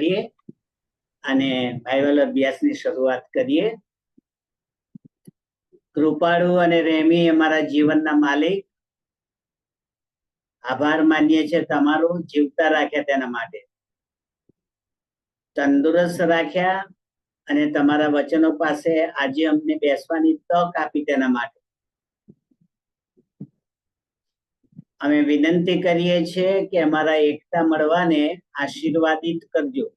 કરીએ અને બાઇબલ અભ્યાસની શરૂઆત કરીએ. કૃપાળુ અને રેમી અમારા જીવનના માલિક, આભાર માનીએ છીએ તમારો, જીવતા રાખ્યા તેના માટે, તંદુરસ્ત રાખ્યા અને તમારા વચનો પાસે આજે અમને બેસવાની તક આપી તેના માટે અમે વિનંતી કરીએ છીએ કે અમારા એકતા મળવાને આશીર્વાદિત કરજો.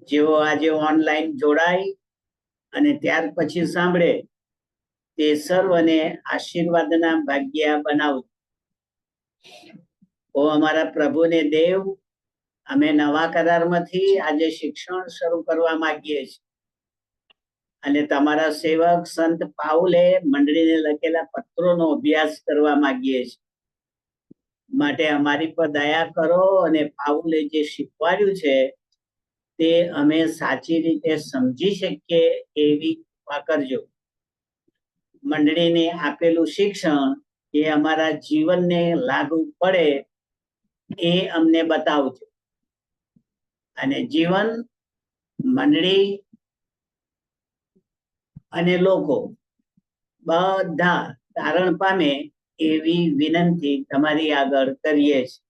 જેઓ આજે ઓનલાઈન જોડાય અને ત્યાર પછી સાંભળે તે સર્વને આશીર્વાદના ભાગ્ય બનાવજો. ઓ અમારા પ્રભુને દેવ, અમે નવા કરારમાંથી આજે શિક્ષણ શરૂ કરવા માંગીએ છીએ અને તમારા સેવક સંત પાઉલે મંડળીને લખેલા પત્રોનો અભ્યાસ કરવા માંગીએ છીએ. માટે અમારી પર દયા કરો અને પાઉલે જે શીખવાડ્યું છે તે અમે સાચી રીતે સમજી શકીએ એવી કૃપા કરજો. મંડળીને આપેલું શિક્ષણ એ અમારા જીવનને લાગુ પડે એ અમને બતાવજો અને જીવન, મંડળી અને લોકો બધા તારણ પામે એવી વિનંતી તમારી આગળ કરીએ છીએ.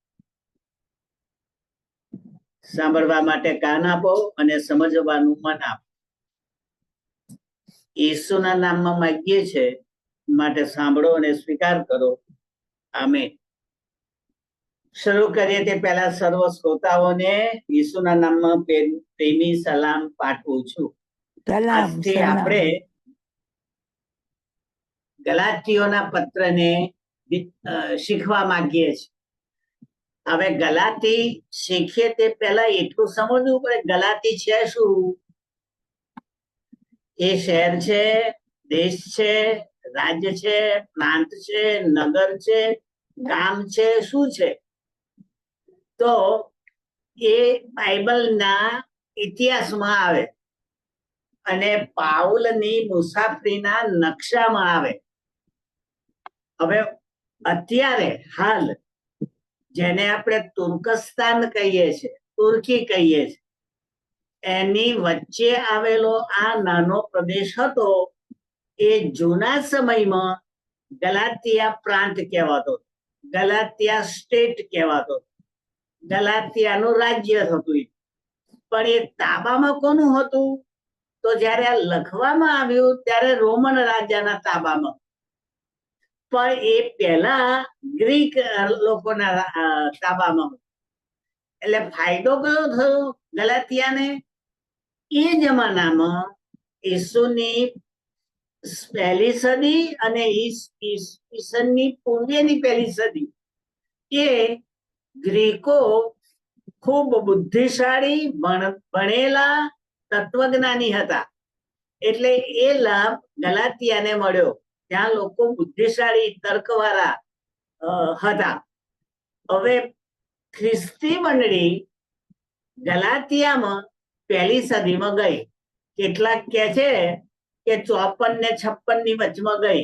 સાંભળવા માટે કાન આપો અને સમજવાનું મન આપો. ઈસુના નામમાં માંગીએ છે, માટે સાંભળો અને સ્વીકાર કરો. આમેન. શરૂ કરીએ તે પહેલા સર્વ શ્રોતાઓને ઈસુના નામમાં પ્રેમી સલામ પાઠવું છું. આજથી આપણે ગલાતીઓના પત્રને શીખવા માંગીએ છીએ. હવે ગલાતી શીખીએ તે પહેલા એટલું સમજવું પડે, ગલાતી છે શું? એ શહેર છે, દેશ છે, રાજ્ય છે, પ્રાંત છે, નગર છે, ગામ છે, શું છે? તો એ બાઇબલના ઇતિહાસમાં આવે અને પાઉલની મુસાફરીના નકશામાં આવે. હવે અત્યારે હાલ જેને આપણે તુર્કસ્તાન કહીએ છીએ, તુર્કી કહીએ છીએ, એની વચ્ચે આવેલો આ નાનો પ્રદેશ હતો એ જૂના સમયમાં ગલાતિયા પ્રાંત કહેવાતો, ગલાતિયા સ્ટેટ કહેવાતો, ગલાતિયાનું રાજ્ય હતું. પણ એ તાબામાં કોનું હતું? તો જ્યારે આ લખવામાં આવ્યું ત્યારે રોમન રાજાના તાબામાં, પણ એ પહેલા ગ્રીક લોકોના તાબામાં. એટલે ફાયદો કયો થયો ગલાતિયાને? એ જમાનામાં ઈસુની પહેલી સદી અને ઈસનની પૂર્વેની પહેલી સદી એ ગ્રીકો ખૂબ બુદ્ધિશાળી, ભણેલા તત્વજ્ઞાની હતા. એટલે એ લાભ ગલાતિયાને મળ્યો. ત્યાં લોકો બુદ્ધિશાળી, તર્કવાળા હતા. હવે ખ્રિસ્તી મંડળી ગલાતિયામાં પહેલી સદીમાં ગઈ. કેટલાક કહે છે કે 54 ને 56 ની વચમાં ગઈ,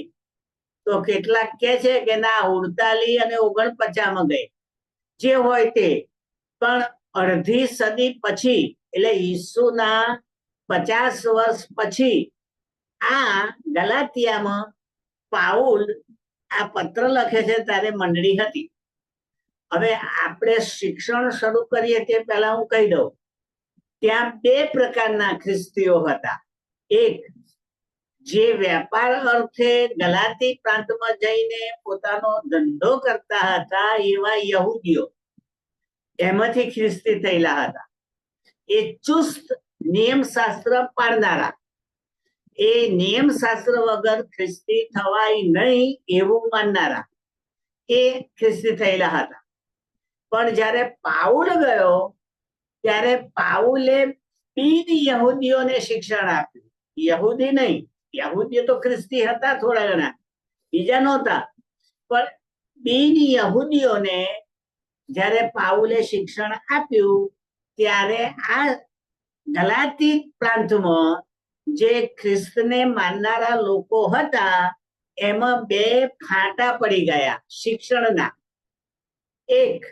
તો કેટલાક કહે છે કે ના 48 અને 49 ગઈ. જે હોય તે, પણ અડધી સદી પછી, એટલે ઈસુના 50 વર્ષ પછી આ ગલાતિયામાં પાઉલ આ પત્ર લખે છે ત્યારે મંડળી હતી. હવે આપણે શિક્ષણ શરૂ કરીએ તે પહેલા હું કહી દઉં, ત્યાં બે પ્રકારના ખ્રિસ્તીઓ હતા. એક, જે વેપાર અર્થે ગલાતી પ્રાંતમાં જઈને પોતાનો ધંધો કરતા હતા એવા યહૂદીઓ, એમાંથી ખ્રિસ્તી થયેલા હતા. એ ચુસ્ત નિયમ શાસ્ત્ર પાળનારા, એ નિયમ શાસ્ત્ર વગર ખ્રિસ્તી થવાય નહીં એવું માનનારા, એ ખ્રિસ્તી થયેલા હતા. પણ જ્યારે પાઉલ ગયો ત્યારે પાઉલે બિન યહૂદીઓને શિક્ષણ આપ્યું. યહૂદી નહીં, યહૂદીઓ તો ખ્રિસ્તી હતા થોડા ઘણા, બીજા નહોતા, પણ બિન યહૂદીઓને જ્યારે પાઉલે શિક્ષણ આપ્યું ત્યારે આ ગલાતી પ્રાંતમાં જે ખ્રિસ્તને માનનારા લોકો હતા એમાં બે ફાંટા પડી ગયા શિક્ષણના. એક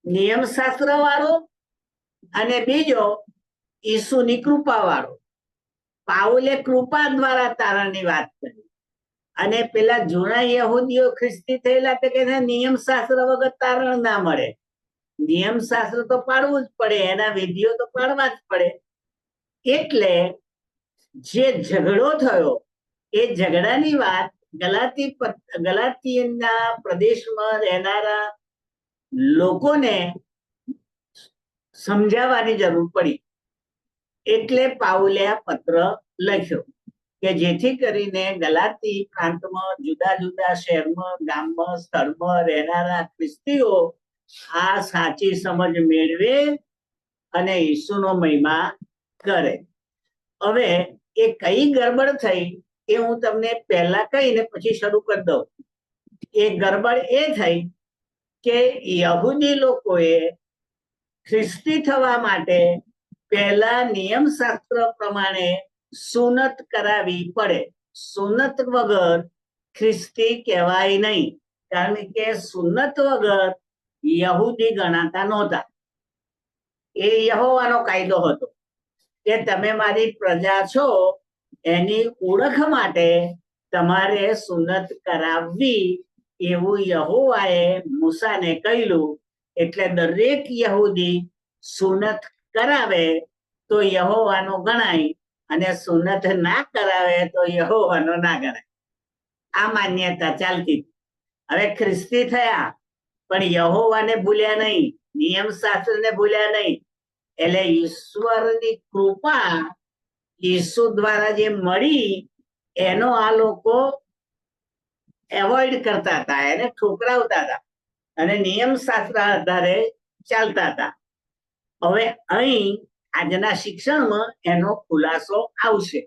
નિયમશાસ્ત્ર વાળો અને બીજો ઈસુની કૃપા વાળો. પાઉલે કૃપા દ્વારા તારણની વાત કરી, અને પેલા જૂના યહૂદીઓ ખ્રિસ્તી થયેલા તે કે નિયમ શાસ્ત્ર વગર તારણ ના મળે. નિયમ શાસ્ત્ર તો પાડવું જ પડે, એના વિધિઓ તો પાડવા જ પડે. એટલે જે ઝઘડો થયો એ ઝઘડાની વાત ગલાતીના પ્રદેશમાં રહેનારા લોકોને સમજાવવાની જરૂર પડી. એટલે પાઉલે આ પત્ર લખ્યો કે જેથી કરીને ગલાતી પ્રાંતમાં, જુદા જુદા શહેરમાં, ગામમાં, સ્થળમાં રહેનારા ખ્રિસ્તીઓ આ સાચી સમજ મેળવે અને ઈસુનો મહિમા કરે. હવે એ કઈ ગડબડ થઈ એ હું તમને પહેલા કહીને પછી શરૂ કરી દઉં. એ ગડબડ એ થઈ કે યહૂદી લોકોએ ખ્રિસ્તી થવા માટે પહેલા નિયમ શાસ્ત્ર પ્રમાણે સુનત કરાવી પડે. સુનત વગર ખ્રિસ્તી કહેવાય નહીં, કારણ કે સુનત વગર યહૂદી ગણાતા નહોતા. એ યહોવાનો કાયદો હતો કે તમે મારી પ્રજા છો, એની ઓળખ માટે તમારે સુનત કરાવવી, એવું યહોવાએ મૂસાને કહ્યું. એટલે દરેક યહૂદી સુનત કરાવે તો યહોવાનો ગણાય, અને સુનત ના કરાવે તો યહોવાનો ના ગણાય. આ માન્યતા ચાલતી. હવે ખ્રિસ્તી થયા પણ યહોવાને ભૂલ્યા નહીં, નિયમ શાસ્ત્રને ભૂલ્યા નહીં. એટલે ઈશ્વરની કૃપા ઈસુ દ્વારા જે મળી એનો આ લોકો એવોઇડ કરતા હતા, એને ઠુકરાવતા હતા અને નિયમ શાસ્ત્ર આધારે ચાલતા હતા. હવે અહીં આજના શિક્ષણમાં એનો ખુલાસો આવશે,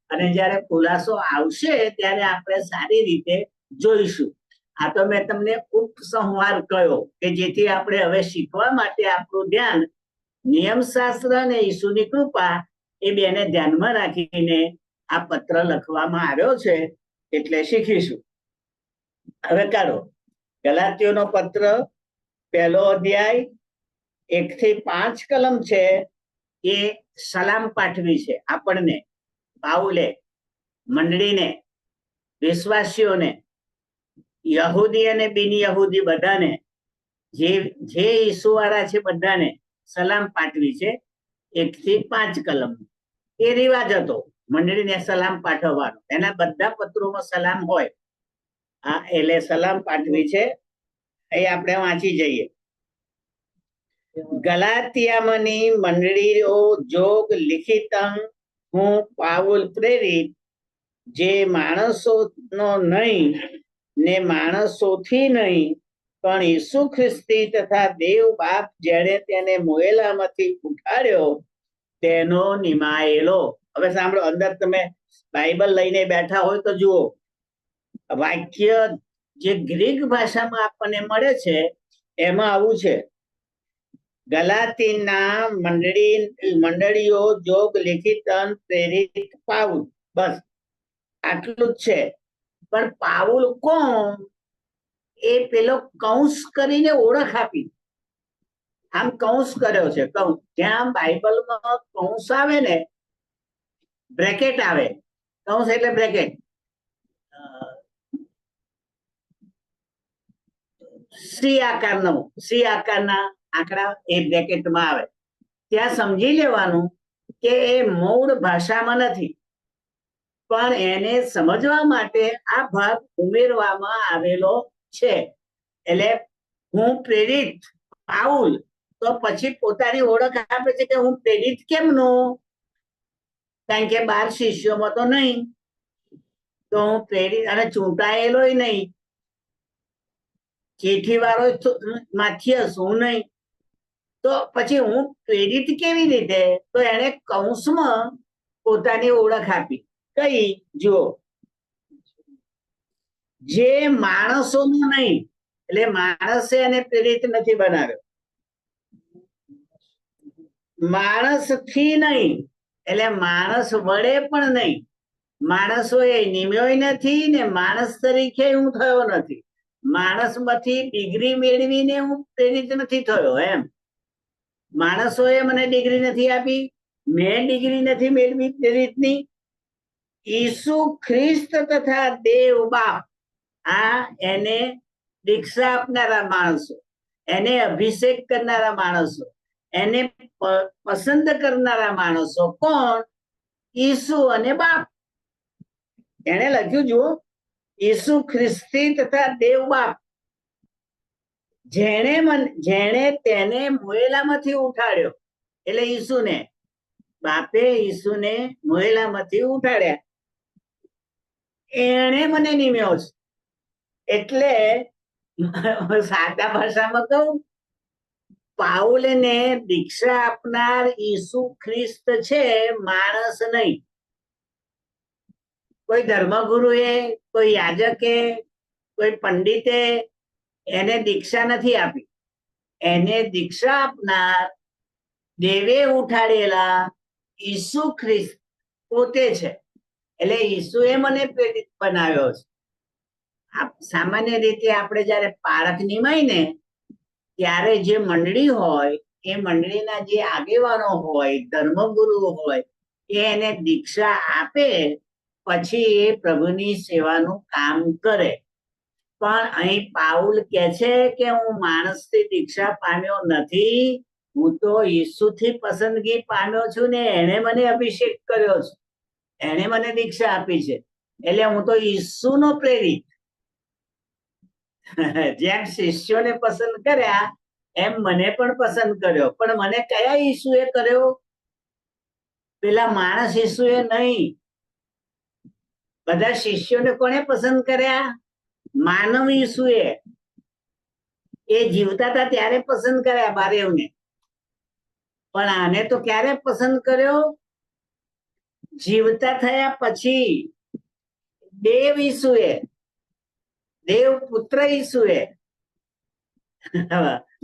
અને જ્યારે ખુલાસો આવશે ત્યારે આપણે સારી રીતે જોઈશું. આ તો મેં તમને ઉપસંહાર કહ્યો કે જેથી આપણે હવે શીખવા માટે આપણું ધ્યાન નિયમ શાસ્ત્ર અને ઈસુની કૃપા એ બેને ધ્યાનમાં રાખીને આ પત્ર લખવામાં આવ્યો છે, એટલે શીખીશું. હવે કાઢો ગલાતીઓનો પત્ર, 1 અધ્યાય 1 થી 5 કલમ છે. એ સલામ પાઠવી છે આપણને, પાઉલે મંડળીને, વિશ્વાસીઓને, યહૂદી અને બિન યહૂદી બધાને, જે ઈસુ વાળા છે બધાને સલામ પાઠવી છે. 1 થી 5 કલમ. એ રિવાજ હતો મંડળીને સલામ પાઠવવાનો, એના બધા પત્રોમાં સલામ હોય. હા, એટલે સલામ પાઠવી છે. એ આપણે વાંચી જઈએ. ગલાતિયામાંની મંડળીઓ જોગ લિખિતં હું પાઉલ પ્રેરિત, જે માણસોનો નહીં ને માણસોથી નહીં, પણ ઈસુ ખ્રિસ્તી તથા દેવ બાપ જેણે તેને મોયેલામાંથી ઉઠાડ્યો તેનો નિમાયેલો. હવે સાંભળો, અંદર તમે બાઇબલ લઈને બેઠા હોય તો જુઓ, વાક્ય જે ગ્રીક ભાષામાં આપણને મળે છે એમાં આવું છે: ગલાતીના મંડળીઓ જોગ લિખિતં પ્રેરિત પાઉલ. બસ આટલું જ છે. પણ પાઉલ કોણ એ પેલો કૌંસ કરીને ઓળખ આપી. આમ કૌંસ કર્યો છે, કૌંસ. જ્યાં બાઇબલમાં કૌંસ આવે ને, બ્રેકેટ આવે, કૌંસ એટલે બ્રેકેટ. સી આકારના આંકડા એ બ્રેકેટમાં આવે. ત્યાં સમજી લેવાનું કે એ મૂળ ભાષામાં નથી, પણ એને સમજવા માટે આ ભાગ ઉમેરવામાં આવેલો છે. એટલે હું પ્રેરિત પાઉલ, તો પછી પોતાની ઓળખ આપે છે કે હું પ્રેરિત કેમનું? કારણ કે 12 શિષ્યોમાં તો નહીં, તો હું પ્રેરિત અને ચૂંટાયેલો નહીં. ચીઠી વાળો માથિયસ, હું નહીં. તો પછી હું પ્રેરિત કેવી રીતે? તો એને કૌંસમાં પોતાની ઓળખ આપી. કઈ? જુઓ, જે માણસોનું નહીં, એટલે માણસે એને પ્રેરિત નથી બનાવ્યો. માણસથી નહીં, એટલે માણસ વડે પણ નહીં. માણસો એ નિમ્યોય નથી ને માણસ તરીકે હું થયો નથી. માણસમાંથી ડિગ્રી મેળવીને હું પ્રેરિત નથી થયો. એમ માણસોએ મને ડિગ્રી નથી આપી, મેં ડિગ્રી નથી મેળવી તે રીતની. ઈસુ ખ્રિસ્ત તથા દેવ બાપ, આ એને દીક્ષા આપનારા માણસો, એને અભિષેક કરનારા માણસો, એને પસંદ કરનારા માણસો કોણ? ઈસુ અને બાપ. એને લખ્યું જુઓ, ઈસુ ખ્રિસ્તી તથા દેવ બાપ, જેણે તેને મોયેલામાંથી ઉઠાડ્યો, એટલે ઈસુને, બાપે ઈસુને મોયેલામાંથી ઉઠાડ્યા, એણે મને નિમ્યો છે. એટલે સાદા ભાષામાં કહું, પાઉલને દીક્ષા આપનાર ઈસુ ખ્રિસ્ત છે, માણસ નહીં. કોઈ ધર્મગુરુએ, કોઈ યાજકે, કોઈ પંડિતે એને દીક્ષા નથી આપી. એને દીક્ષા આપનાર દેવે ઉઠાડેલા ઈસુ ખ્રિસ્ત પોતે છે. એટલે ઈસુએ મને પ્રેરિત બનાવ્યો છે. સામાન્ય રીતે આપણે જયારે પારખ નિમાય ને ત્યારે જે મંડળી હોય, એ મંડળીના જે આગેવાનો હોય, ધર્મગુરુ હોય, એને દીક્ષા આપે, પછી એ પ્રભુની સેવાનું કામ કરે. પણ અહીં પાઉલ કે છે કે હું માણસથી દીક્ષા પામ્યો નથી, હું તો ઈસુથી પસંદગી પામ્યો છું ને એને મને અભિષેક કર્યો છે, એને મને દીક્ષા આપી છે. એટલે હું તો ઈસુનો પ્રેરિત. જેમ શિષ્યોને પસંદ કર્યા એમ મને પણ પસંદ કર્યો. પણ મને કયા ઈસુએ કર્યો? પેલા માણસ ઈસુએ નહીં. બધા શિષ્યોને કોને પસંદ કર્યા? માનવ ઈસુએ. એ જીવતા હતા ત્યારે પસંદ કર્યા બારેવને. પણ આને તો ક્યારે પસંદ કર્યો? જીવતા થયા પછી. દેવ ઈસુએ, દેવ પુત્ર ઈસુએ,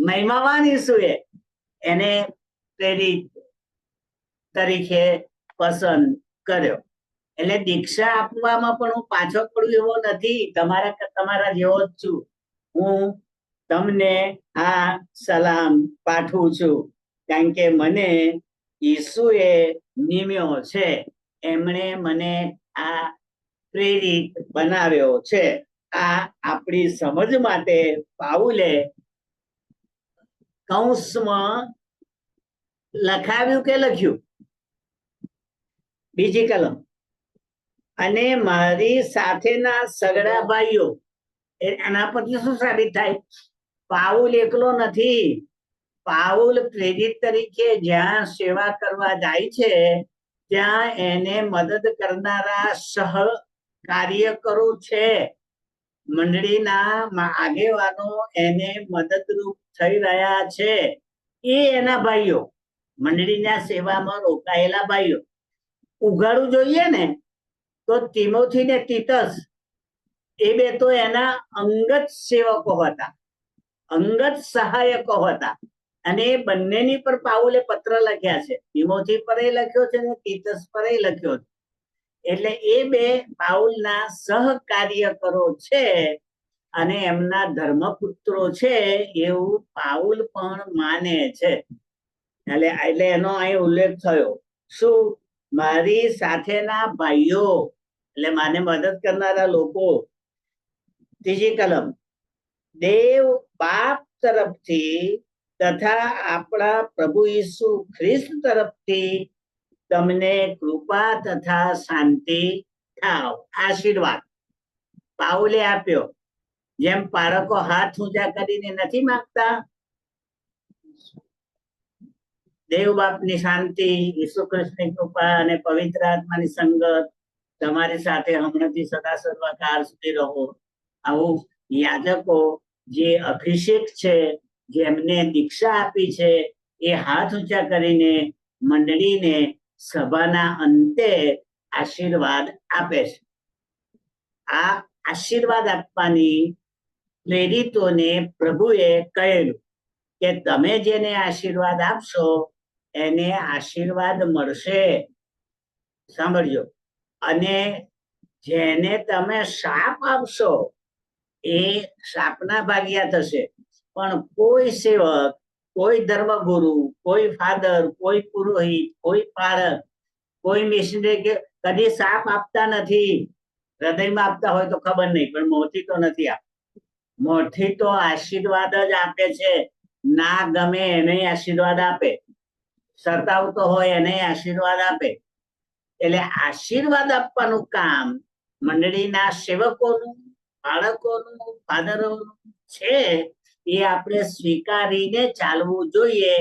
મહિમાવાન ઈસુએ એને પ્રેરિત તરીકે પસંદ કર્યો. એટલે દીક્ષા આપવામાં પણ હું પાછો પડું એવો નથી. તમારા જેવો જ છું. હું તમને આ સલામ પાઠવું છું, કારણ કે મને ઈસુએ નિમ્યો છે. એમણે મને આ પ્રેરિત બનાવ્યો છે. આ આપણી સમજ માટે પાઉલે કૌંસમાં લખાવ્યું કે લખ્યું? બીજી કલમ. અને મારી સાથેના સગડા ભાઈઓ, એના પરથી શું સાબિત થાય? પાઉલ એકલો નથી. પાઉલ પ્રેરિત તરીકે જ્યાં સેવા કરવા જાય છે, ત્યાં એને મદદ કરનારા સહકાર્યકરો છે. મંડળીના આગેવાનો એને મદદરૂપ થઈ રહ્યા છે. એ એના ભાઈઓ, મંડળીના સેવામાં રોકાયેલા ભાઈઓ. ઉઘાડું જોઈએ ને તો તિમોથી ને તીતસ, એ બે તો એના અંગત સેવકો હતા, અંગત સહાયકો હતા. અને એ બંનેની પર પાઉલે પત્ર લખ્યા છે. તિમોથી પર એ લખ્યો છે ને તીતસ પર એ લખ્યો છે. એટલે એ બે પાઉલના સહકાર્યકરો છે અને એમના ધર્મપુત્રો છે એવું પાઉલ પણ માને છે. એટલે એનો અહીં ઉલ્લેખ થયો. શું? મારી સાથેના ભાઈઓ, એટલે મને મદદ કરનારા લોકો. ત્રીજી કલમ. દેવ બાપ તરફથી તથા આપણા પ્રભુ ઈસુ ખ્રિસ્ત તરફથી તમને કૃપા તથા શાંતિ થાવ. આશીર્વાદ પાઉલે આપ્યો. જેમ બાળકો હાથ ઊંચા કરીને નથી માંગતા, દેવ બાપની શાંતિ, ઈસુ ખ્રિસ્તની કૃપા અને પવિત્ર આત્માની સંગત તમારી સાથે હમણાંથી સદા સર્વકાળ સુધી રહો. આવું યાજકો જે અભિષેક છે, જેમને દીક્ષા આપી છે, એ હાથ ઊંચા કરીને મંડળીને સભાના અંતે આશીર્વાદ આપે છે. આ આશીર્વાદ આપવાની પ્રેરિતોને પ્રભુએ કહેલું કે તમે જેને આશીર્વાદ આપશો એને આશીર્વાદ મળશે. સાંભળજો. અને જેને તમે શાપ આપશો એ શાપના ભાગ્યા થશે. પણ કોઈ સેવક કોઈ ધર્મગુરુ, કોઈ ફાધર, કોઈ પુરોહિત, કોઈ પાળક, કોઈ મિશનરી કે કદી સાપ આપતા નથી. હૃદયમાં આપતા હોય તો ખબર નહીં, પણ મોંથી તો નથી આપતા. મોંથી તો આશીર્વાદ જ આપે છે. ના ગમે એને આશીર્વાદ આપે, સતાવતો હોય એને આશીર્વાદ આપે. એટલે આશીર્વાદ આપવાનું કામ મંડળીના સેવકોનું, બાળકોનું, ફાધરોનું છે. એ આપણે સ્વીકારીને ચાલવું જોઈએ.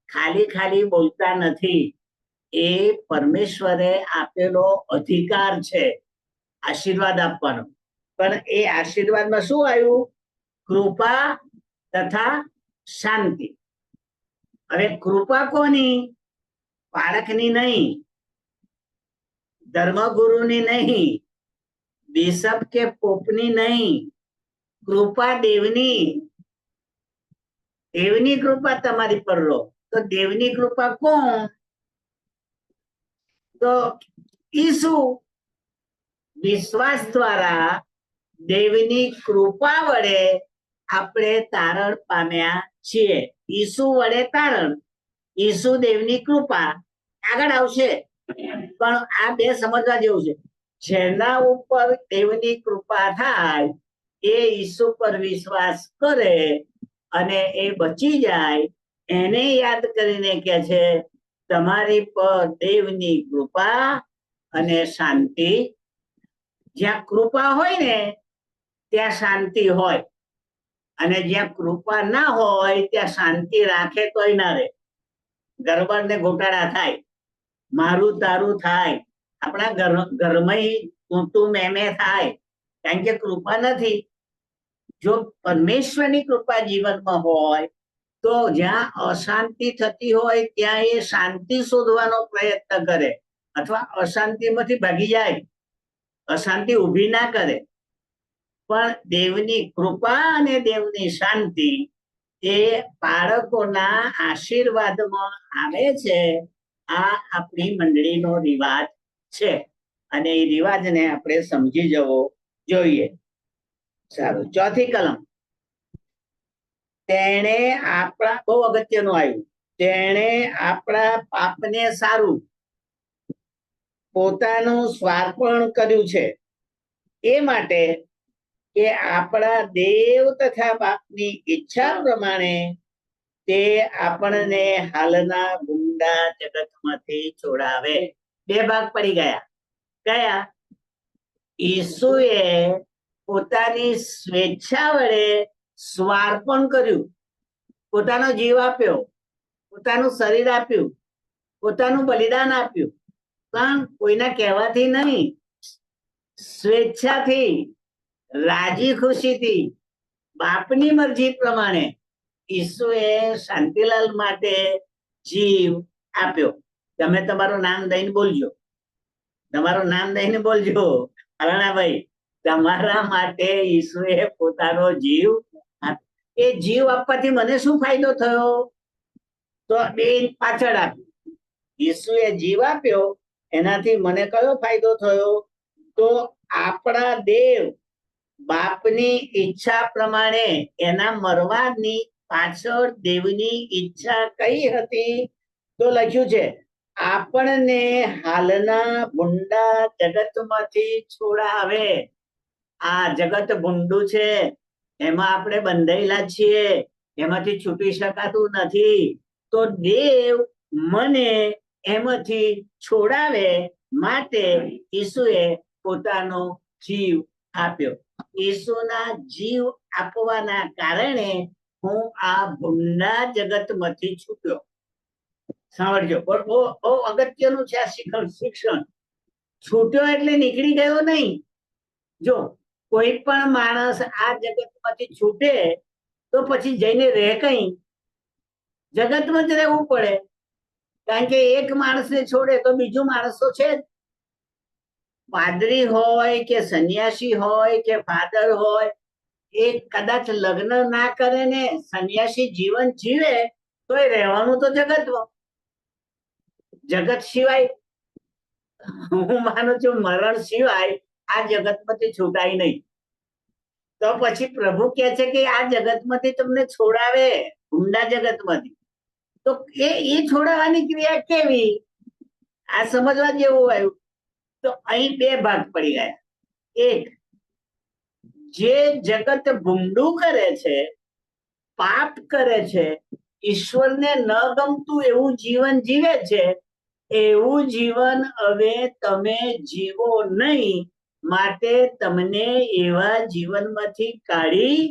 ખાલી ખાલી બોલતા નથી. એ પરમેશ્વરે આપેલો અધિકાર છે આશીર્વાદ આપવાનો. પણ એ આશીર્વાદમાં શું આવ્યું? કૃપા તથા શાંતિ. હવે કૃપા કોની? બાળકની નહીં, ધર્મગુરુની નહીં, બિશપ કે પોપની નહીં, કૃપા દેવની. દેવની કૃપા તમારી પર લો. તો દેવની કૃપા કોણ? તો ઈસુ. વિશ્વાસ દ્વારા દેવની કૃપા વડે આપણે તારણ પામ્યા છીએ. ઈસુ વડે તારણ, ઈસુ દેવની કૃપા. આગળ આવશે, પણ આ બે સમજવા જેવું છે. જેના ઉપર દેવની કૃપા થાય એ ઈસુ પર વિશ્વાસ કરે અને એ બચી જાય. એને યાદ કરીને કે છે તમારી પર દેવની કૃપા અને શાંતિ. જ્યાં કૃપા હોય ને ત્યાં શાંતિ હોય, અને જ્યાં કૃપા ના હોય ત્યાં શાંતિ રાખે તોય ના રહે. ગરબડ ને ગોટાળા થાય, મારું તારું થાય, આપણા ઘરમાં તું મેમે થાય, કારણ કે કૃપા નથી. જો પરમેશ્વરની કૃપા જીવનમાં હોય તો જ્યાં અશાંતિ થતી હોય ત્યાં એ શાંતિ શોધવાનો પ્રયત્ન કરે, અથવા અશાંતિમાંથી ભાગી જાય, અશાંતિ ઊભી ના કરે. પણ દેવની કૃપા અને દેવની શાંતિ એ બાળકોના આશીર્વાદમાં આવે છે. આ આપણી મંડળીનો રિવાજ છે, અને એ રિવાજને આપણે સમજી જવો જોઈએ. સારું, ચોથી કલમ. તેણે આપણા, બહુ અગત્યનું આવ્યું, તેણે આપણા પાપને સારું પોતાનું સ્વાર્પણ કર્યું છે, એ માટે કે આપણા દેવ તથા બાપની ઈચ્છા પ્રમાણે તે આપણને હાલના ગુંડા જગતમાંથી છોડાવે. બે ભાગ પડી ગયા. કયા? ઈસુએ પોતાની સ્વેચ્છા વડે સ્વાર્પણ કર્યું, પોતાનો જીવ આપ્યો, પોતાનું શરીર આપ્યું, પોતાનું બલિદાન આપ્યું. પણ કોઈના કહેવાથી નહીં, સ્વેચ્છાથી, રાજી ખુશીથી, બાપની મરજી પ્રમાણે ઈસુએ શાંતિલાલ માટે જીવ આપ્યો. તમે તમારું નામ દઈને બોલજો, તમારું નામ દઈને બોલજો. અરણાભાઈ, તમારા માટે ઈસુએ પોતાનો જીવ આપ્યો. એ જીવ આપવાથી મને શું ફાયદો થયો? તો બે પાછળ આપ્યું. ઈસુએ જીવ આપ્યો, એનાથી મને કયો ફાયદો થયો? તો આપણા દેવ બાપની ઈચ્છા પ્રમાણે એના મરવાની પાછળ દેવની ઈચ્છા કઈ હતી? તો લખ્યું છે આપણને હાલના ભૂંડા જગતમાંથી છોડાવે. આ જગત ભૂંડું છે, એમાં આપણે બંધાયેલા છીએ, એમાંથી છૂટી શકાતું નથી. તો દેવ મને એમાંથી છોડાવે માટે ઈસુએ પોતાનો જીવ આપ્યો. ઈસુના જીવ આપવાના કારણે હું આ ભૂંડા જગતમાંથી છૂટ્યો. સાંભળજો, બહુ અગત્યનું છે આ શિક્ષણ. છૂટ્યો એટલે નીકળી ગયો નહીં. જો કોઈ પણ માણસ આ જગતમાંથી છૂટે તો પછી જઈને રહે કઈ? જગતમાં જ રહેવું પડે, કારણ કે એક માણસને છોડે તો બીજું માણસ તો છે જ. પાદરી હોય કે સંન્યાસી હોય કે ફાધર હોય, એ કદાચ લગ્ન ના કરે ને સંન્યાસી જીવન જીવે તો એ રહેવાનું તો જગતમાં. જગત સિવાય, હું માનું છું મરણ સિવાય આ જગતમાંથી છૂટાય નહીં. તો પછી પ્રભુ કહે છે કે આ જગતમાંથી તમને છોડાવે, ઊંડા જગતમાંથી. તો એ છોડાવવાની ક્રિયા કેવી, આ સમજવા જેવું આવ્યું. તો અહીં બે ભાગ પડી ગયા. એક, જે જગત ભૂંડું કરે છે, પાપ કરે છે, ઈશ્વરને ન ગમતું એવું જીવન જીવે છે, એવું જીવન હવે તમે જીવો નહીં. માટે તમને એવા જીવનમાંથી કાઢી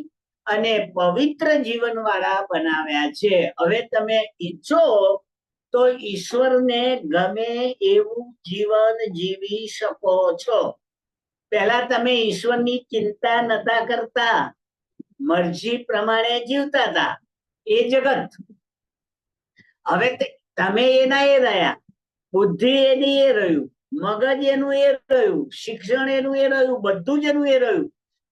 અને પવિત્ર જીવન વાળા બનાવ્યા છે. હવે તમે ઈચ્છો તો ઈશ્વરને ગમે એવું જીવન જીવી શકો છો. પહેલા તમે ઈશ્વરની ચિંતા નતા કરતા, મરજી પ્રમાણે જીવતા હતા, એ જગત. હવે તમે એના એ રહ્યા, બુદ્ધિ એની એ રહ્યું, મગજ એનું એ રહ્યું, શિક્ષણ એનું એ રહ્યું, બધું જ એનું એ રહ્યું.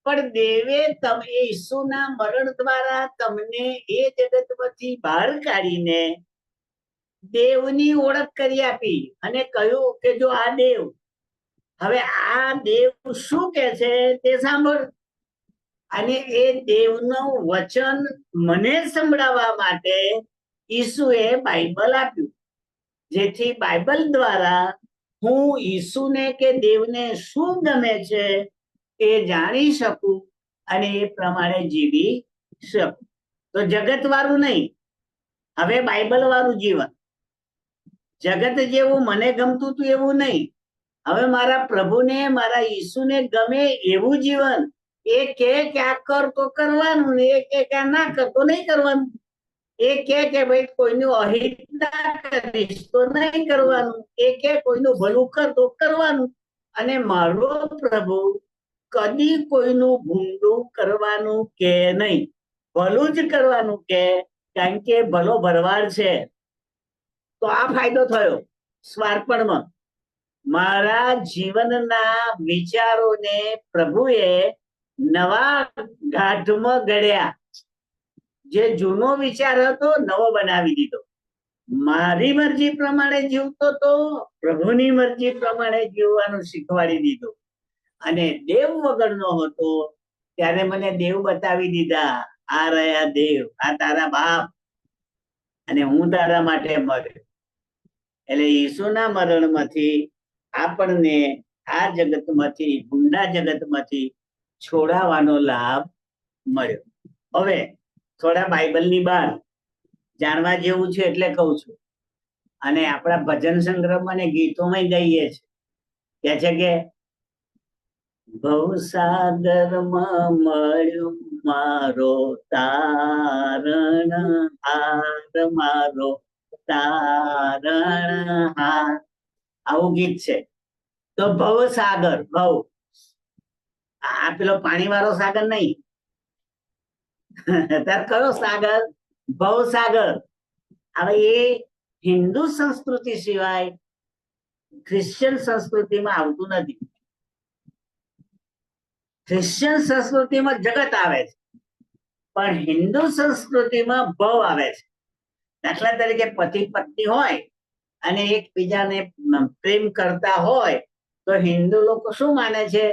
પણ દેવે તમે ઈસુના મરણ દ્વારા તમને એ જગતમાંથી બહાર કાઢીને દેવની ઓળખ કરી આપી અને કહ્યું કે જો આ દેવ, હવે આ દેવ શું કે છે તે સાંભળ. અને એ દેવનું વચન મને સંભળાવવા માટે ઈસુએ બાઇબલ આપ્યું, જેથી બાઇબલ દ્વારા હું ઈસુને કે દેવને શું ગમે છે એ જાણી શકું અને એ પ્રમાણે જીવી શકું. તો જગત વાળું નહીં, હવે બાઇબલ વાળું જીવન. જગત જેવું મને ગમતું હતું એવું નહીં, હવે મારા પ્રભુને, મારા ઈસુને ગમે એવું જીવન. એ કે આ કર તો કરવાનું, ને એ કે ના કર તો નહીં કરવાનું. એ કે ભાઈ કોઈનું અહિત ના કરીશ તો નહીં કરવાનું. એ કે કોઈનું ભલું કર તો કરવાનું. અને મારો પ્રભુ કદી કોઈનું ભૂંડું કરવાનું કે નહીં, ભલું જ કરવાનું કે, કારણ કે ભલો ભરવાડ છે. તો આ ફાયદો થયો સ્વાર્પણમાં. મારા જીવનના વિચારોને પ્રભુએ નવા ગાંઠમાં ગળ્યા. જે જૂનો વિચાર હતો નવો બનાવી દીધો. મારી મરજી પ્રમાણે જીવતો તો પ્રભુની મરજી પ્રમાણે જીવવાનું શીખવાડી દીધું. અને દેવ વગરનો હતો ત્યારે મને દેવ બતાવી દીધા. આ રહ્યા દેવ, આ તારા બાપ, અને હું તારા માટે મર્યો. એટલે ઈસુના મરણમાંથી આપણને આ જગતમાંથી, ભૂંડા જગતમાંથી છોડાવવાનો લાભ મળ્યો. હવે થોડા બાઇબલની બહાર જાણવા જેવું છે એટલે કહું છું. અને આપણા ભજન સંગ્રહમાં ને ગીતોમાં ગઈએ છે કે ભવસાગરમાં મળ્યું મારો તારણ હાર, મારો તારણ હાર, આવું ગીત છે. તો ભવસાગર, ભવ આ પેલો પાણી વાળો સાગર નહીં, તાર કયો સાગર? ભવસાગર. હવે એ હિન્દુ સંસ્કૃતિ સિવાય ક્રિશ્ચિયન સંસ્કૃતિમાં આવતું નથી. ક્રિશ્ચિયન સંસ્કૃતિમાં જગત આવે છે, પણ હિન્દુ સંસ્કૃતિમાં ભવ આવે છે. દાખલા તરીકે પતિ પત્ની હોય અને એકબીજાને પ્રેમ કરતા હોય તો હિન્દુ લોકો શું માને છે,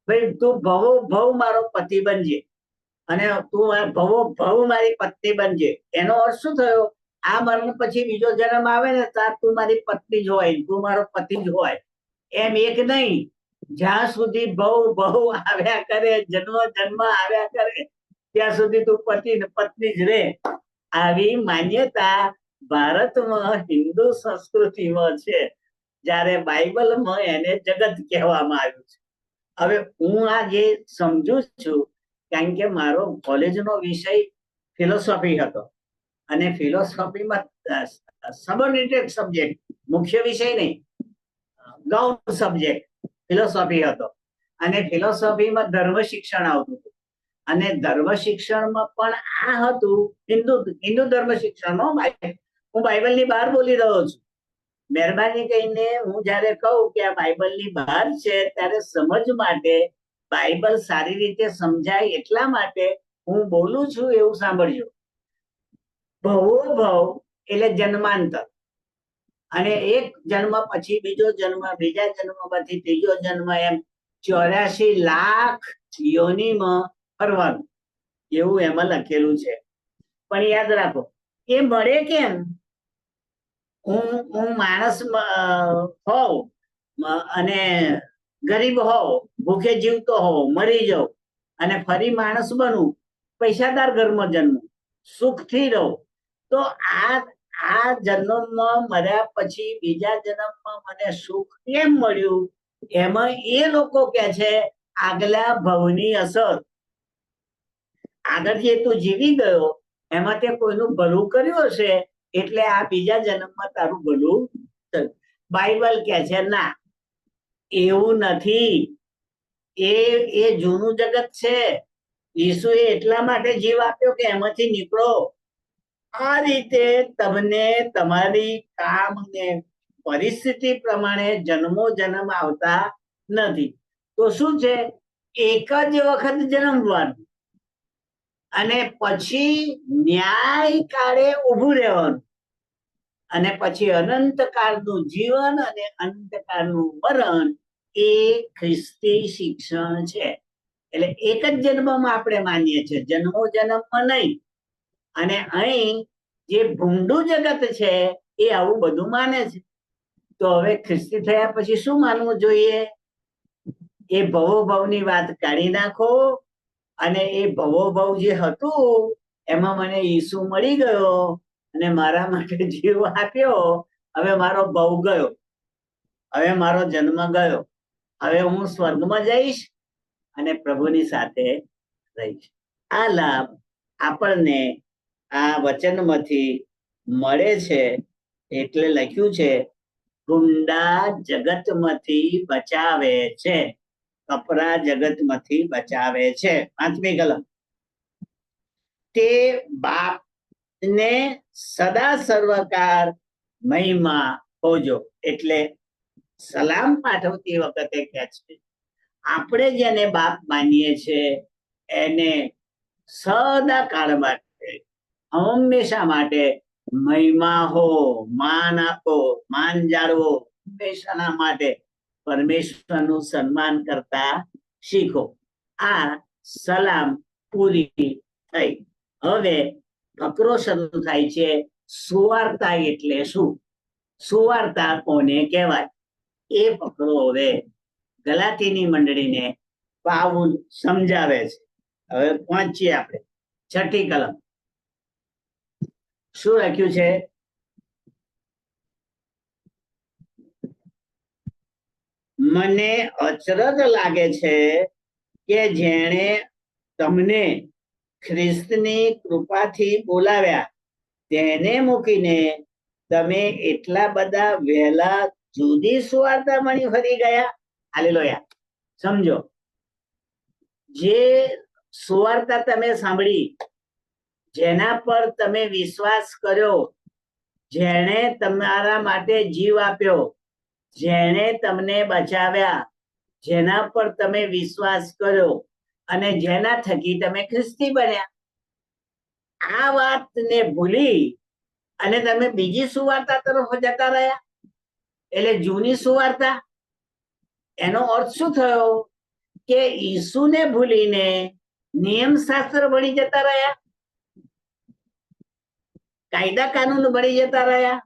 ભાઈ તું ભવો ભવ મારો પતિ બનજે અને તું ભવો ભવ મારી પત્ની બનજે. એનો અર્થ શું થયો? આ મરણ પછી બીજો જન્મ આવે ને ત્યાં તું મારી પત્ની જ હોય, તું મારો પતિ જ હોય. એમ એક નહીં, જ્યાં સુધી ભવ ભવ આવ્યા કરે, જન્મ જન્મ આવ્યા કરે, ત્યાં સુધી તું પતિ ને પત્ની જ રહે. આવી માન્યતા ભારતમાં હિન્દુ સંસ્કૃતિમાં છે, જ્યારે બાઇબલમાં એને જગત કહેવામાં આવ્યું છે. હવે હું આ જે સમજુ છું, કારણ કે મારો કોલેજનો વિષય ફિલોસોફી હતો અને ફિલોસોફીમાં સબોર્ડિનેટેડ સબ્જેક્ટ, મુખ્ય વિષય નહીં, ગૌણ સબ્જેક્ટ ફિલોસોફી હતો. અને ફિલોસોફીમાં ધર્મ શિક્ષણ આવતું હતું. અને ધર્મ શિક્ષણમાં પણ આ હતું, હિન્દુ ધર્મ શિક્ષણમાં. હું બાઇબલની બહાર બોલી રહ્યો છું. મહેરબાની કહીને હું જયારે કહું કે આ બાઇબલની બહાર છે, ત્યારે સમજ માટે, બાઇબલ સારી રીતે સમજાય એટલા માટે હું બોલું છું, એવું સાંભળજો. ભવો ભવ એટલે જન્માંતર, અને એક જન્મ પછી બીજો જન્મ, બીજા જન્મમાંથી ત્રીજો જન્મ, એમ 84 લાખ યોનિમાં ફરવાનું, એવું એમાં લખેલું છે. પણ યાદ રાખો, એ મળે કેમ? હું માણસ હોઉં અને ગરીબ હોઉં, ભૂખે જીવતો હોઉં, મરી જાઉં અને ફરી માણસ બનું, પૈસાદાર ઘરમાં જન્મું, સુખથી રહું, તો આ જન્મમાં મર્યા પછી બીજા જન્મમાં મને સુખ કેમ મળ્યું? એમાં એ લોકો કે છે આગલા ભવની અસર. આગળ જે તું જીવી ગયો એમાં તે કોઈનું ભલું કર્યું હશે એટલે આ બીજા જન્મમાં તારું ભલું થયું. બાઇબલ કે છે ના, એવું નથી. એ જૂનું જગત છે. ઈસુએ એટલા માટે જીવ આપ્યો કે એમાંથી નીકળો. આ રીતે તમને તમારી કામ ને પરિસ્થિતિ પ્રમાણે જન્મો જન્મ આવતા નથી. તો શું છે? એક જ વખત જન્મવાનું અને પછી ન્યાય કાળે ઊભું રહેવાનું અને પછી અનંતકાળનું જીવન અને અનંતકાળનું મરણ એ ખ્રિસ્તી શિક્ષણ છે. એટલે એક જ જન્મમાં આપણે માનીએ છીએ, જન્મો જન્મમાં નહીં. અને અહીં જે ભૂંડું જગત છે એ આવું બધું માને છે. તો હવે ખ્રિસ્તી થયા પછી શું માનવું જોઈએ? એ ભવો ભવની વાત કાઢી નાખો અને એ ભવો ભવ જે હતું એમાં મને ઈસુ મળી ગયો અને મારા માટે જીવ આપ્યો. હવે મારો ભવ ગયો, હવે મારો જન્મ ગયો, હવે હું સ્વર્ગમાં જઈશ અને પ્રભુની સાથે રહીશ. આ લાભ આપણને આ વચનમાંથી મળે છે. એટલે લખ્યું છે ગુંડા જગતમાંથી બચાવે છે, કપરા જગતમાંથી બચાવે છે. 5મી કલમ. તે બાપને સદા સર્વકાર મહિમા હોજો. એટલે સલામ પાઠવતી વખતે કે છે આપણે જેને બાપ માનીએ છીએ એને સદા કાળ માટે, હંમેશા માટે મહિમા હો, માન આપો, માન જાળવો, હંમેશાના માટે પરમેશ્વરનું સન્માન કરતા શીખો. આ સલામ પૂરી થઈ. હવે ફકરો શરૂ થાય છે. સુવાર્તા એટલે શું? સુવાર્તા કોને કહેવાય? એ ફકરો હવે ગલાતીની મંડળીને પાઉલ સમજાવે છે. હવે પહોંચીએ આપણે 6ઠી કલમ. શું લખ્યું છે? મને અચરજ લાગે છે કે જેણે તમને ખ્રિસ્તની કૃપાથી બોલાવ્યા તેને મૂકીને તમે એટલા બધા વહેલા જુદી સુવાર્તા મળી ફરી ગયા. હાલેલુયા. સમજો, જે સુવાર્તા તમે સાંભળી, જેના પર તમે વિશ્વાસ કર્યો, જેણે તમારા માટે જીવ આપ્યો, જેણે તમને બચાવ્યા, જેના પર તમે વિશ્વાસ કર્યો અને જેના થકી તમે ખ્રિસ્તી બન્યા, આ વાતને ભૂલી અને તમે બીજી સુવાર્તા તરફ જતા રહ્યા. એટલે જૂની સુવાર્તા, એનો અર્થ શું થયો? કે ઈસુને ભૂલીને નિયમ શાસ્ત્ર ભણી જતા રહ્યા, કાયદા કાનૂન ભણી જતા રહ્યા.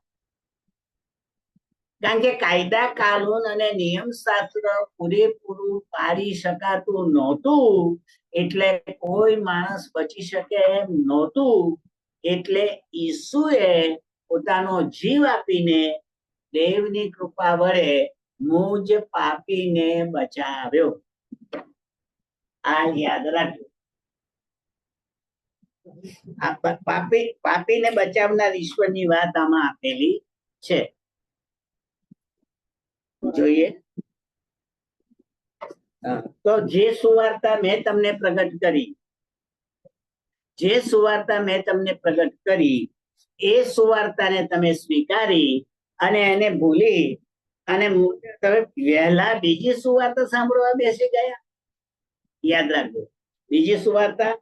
કારણ કે કાયદા કાનૂન અને નિયમ શાસ્ત્ર પૂરેપૂરું પાડી શકાતું નહોતું, એટલે કોઈ માણસ બચી શકે એમ નહોતું. એટલે ઈસુએ પોતાનો જીવ આપીને દેવની કૃપા વડે મુજ પાપીને બચાવ્યો. આ યાદ રાખજો. પાપીને બચાવનાર ઈશ્વરની વાત આમાં આપેલી છે. જોઈએ તો જે સુવાર્તા મેં તમને પ્રગટ કરી, જે સુવાર્તા મેં તમને પ્રગટ કરી એ સુવાર્તાને તમે સ્વીકારી અને એને ભૂલી અને તમે વહેલા બીજી સુવાર્તા સાંભળવા બેસી ગયા. યાદ રાખજો, બીજી સુવાર્તા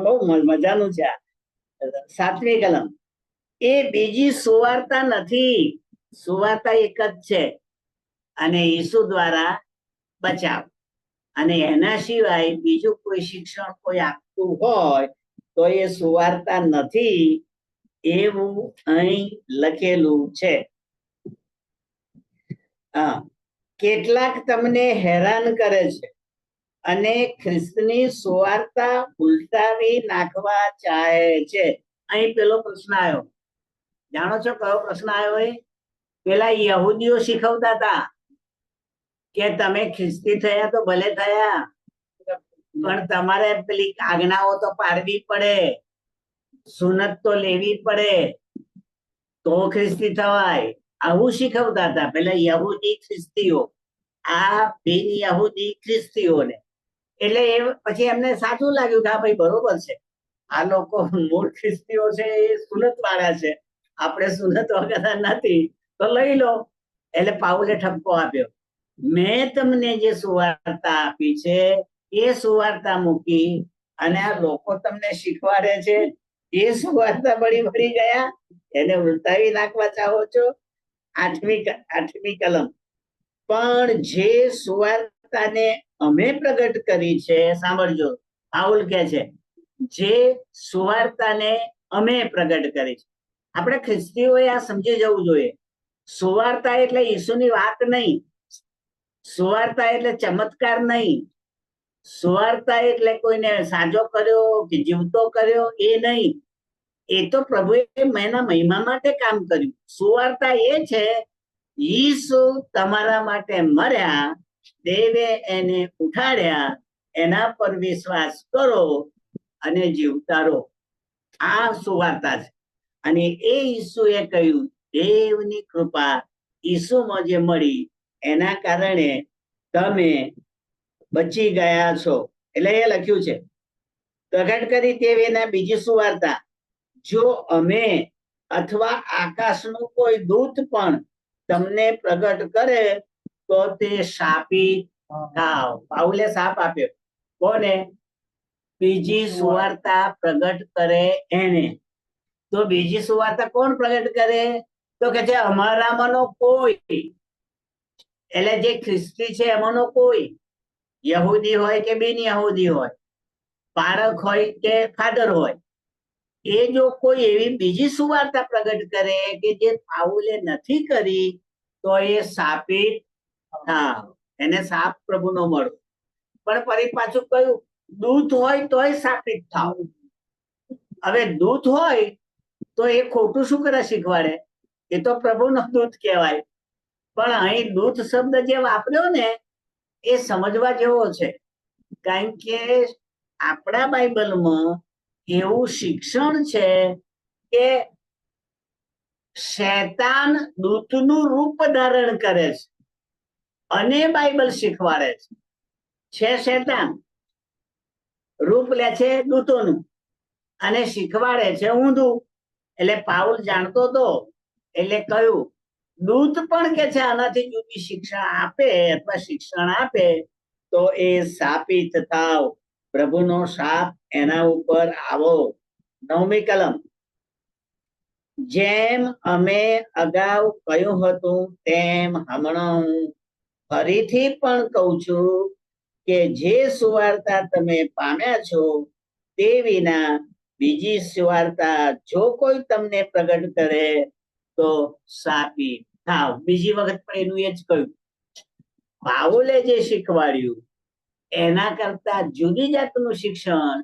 બહુ મજાનું છે. 7મી કલમ. એ બીજી સુવાર્તા નથી, સુવાર્તા એક જ છે અને ઈસુ દ્વારા બચાવ. અને એના સિવાય બીજું કોઈ શિક્ષણ કોઈ આપતું હોય તો એ સુવાર્તા નથી. એવું અહીં લખેલું છે. હા, કેટલાક તમને હેરાન કરે છે અને ખ્રિસ્તની સુવાર્તા ઉલટાવી નાખવા ચાહે છે. અહીં પેલો પ્રશ્ન આવ્યો, જાણો છો કયો પ્રશ્ન આવ્યો? એ પેલા યહૂદીઓ શીખવતા હતા કે તમે ખ્રિસ્તી થયા તો ભલે થયા, પણ તમારે પેલી આજ્ઞાઓ તો પાડવી પડે, સુન્નત તો લેવી પડે, તો ખ્રિસ્તી થવાય. આવું શીખવતા હતા પેલા યહૂદી ખ્રિસ્તીઓ, આ બિન યહૂદી ખ્રિસ્તીઓને. એટલે એ પછી એમને સાચું લાગ્યું કે હા ભાઈ બરોબર છે, આ લોકો મૂળ ખ્રિસ્તીઓ છે એ સુન્નત વાળા છે, આપણે સુન્નત વગર નથી, તો લઈ લો. એટલે પાઉલે ઠપકો આપ્યો, મેં તમને જે સુવાર્તા આપી છે એ સુવાર્તા મૂકી અને આ લોકો તમને શીખવાડે છે એ સુવાર્તા બળી ગયા, એને ઉલટાવી નાખવા ચાહો છો. આઠમી કલમ, પણ જે સુવાર્તાને અમે પ્રગટ કરી છે, સાંભળજો, પાઉલ કે છે જે સુવાર્તાને અમે પ્રગટ કરી છે. આપણે ખ્રિસ્તીઓએ આ સમજી જવું જોઈએ. સુવાર્તા એટલે ઈસુની વાત નહીં, સુવાર્તા એટલે ચમત્કાર નહીં, સુવાર્તા એટલે કોઈને સાજો કર્યો કે જીવતો કર્યો એ નહીં. એ તો પ્રભુએ એના મહિમા માટે કામ કર્યું. સુવાર્તા એ છે ઈસુ તમારા માટે મર્યા, દેવે એને ઉઠાડ્યા, એના પર વિશ્વાસ કરો અને જીવતા રહો. આ સુવાર્તા છે. અને એ ઈસુએ કહ્યું દેવની કૃપા ઈસુમાં જે મળી એના કારણે તમે બચી ગયા છો. એટલે એ લખ્યું છે, પ્રગટ કરી તેવીના બીજી સુવાર્તા, જો અમે અથવા આકાશનું કોઈ દૂત પણ તમને પ્રગટ કરે તો તે શાપી થાવ. પાઉલે શાપ આપ્યો કોને? બીજી સુવાર્તા પ્રગટ કરે એને. તો બીજી સુવાર્તા કોણ પ્રગટ કરે? તો કે છે અમારામાંનો કોઈ, એટલે જે ખ્રિસ્તી છે એમાંનો કોઈ, યહૂદી હોય કે બિન યહૂદી હોય, પારક હોય કે ફાધર હોય, એ જો કોઈ એવી બીજી સુવાર્તા પ્રગટ કરે કે જે પાઉલે નથી કરી તો એ શાપિત થાવ, એને શાપ પ્રભુનો મળો. પણ ફરી પાછું કહ્યું દૂત હોય તોય શાપિત થાવ. હવે દૂત હોય તો એ ખોટું શું કરે શીખવાડે? એ તો પ્રભુનો દૂત કહેવાય. પણ અહીં દૂત શબ્દ જે વાપર્યો ને એ સમજવા જેવો છે, કારણ કે આપણા બાઇબલમાં એવું શિક્ષણ છે કે શૈતાન દૂતનું રૂપ ધારણ કરે છે અને બાઇબલ શીખવાડે છે. શૈતાન રૂપ લે છે દૂતોનું અને શીખવાડે છે ઊંધું. એટલે પાઉલ જાણતો હતો, એટલે કહ્યું દૂત પણ કે છે આનાથી જુદી શિક્ષા આપે અથવા શિક્ષણ આપે તો એ શાપિત થાવ, પ્રભુનો શાપ એના ઉપર આવો. 9મી કલમ, જેમ અમે અગાઉ કહ્યું હતું તેમ હમણાં હું ફરીથી પણ કહું છું કે જે સુવાર્તા તમે પામ્યા છો તે વિના બીજી સુવાર્તા જો કોઈ તમને પ્રગટ કરે તો શાપી થાવ. બીજી વખત પણ એનું એ જ કહ્યું. પાઉલે જે શીખવાડ્યું એના કરતા જુદી જાતનું શિક્ષણ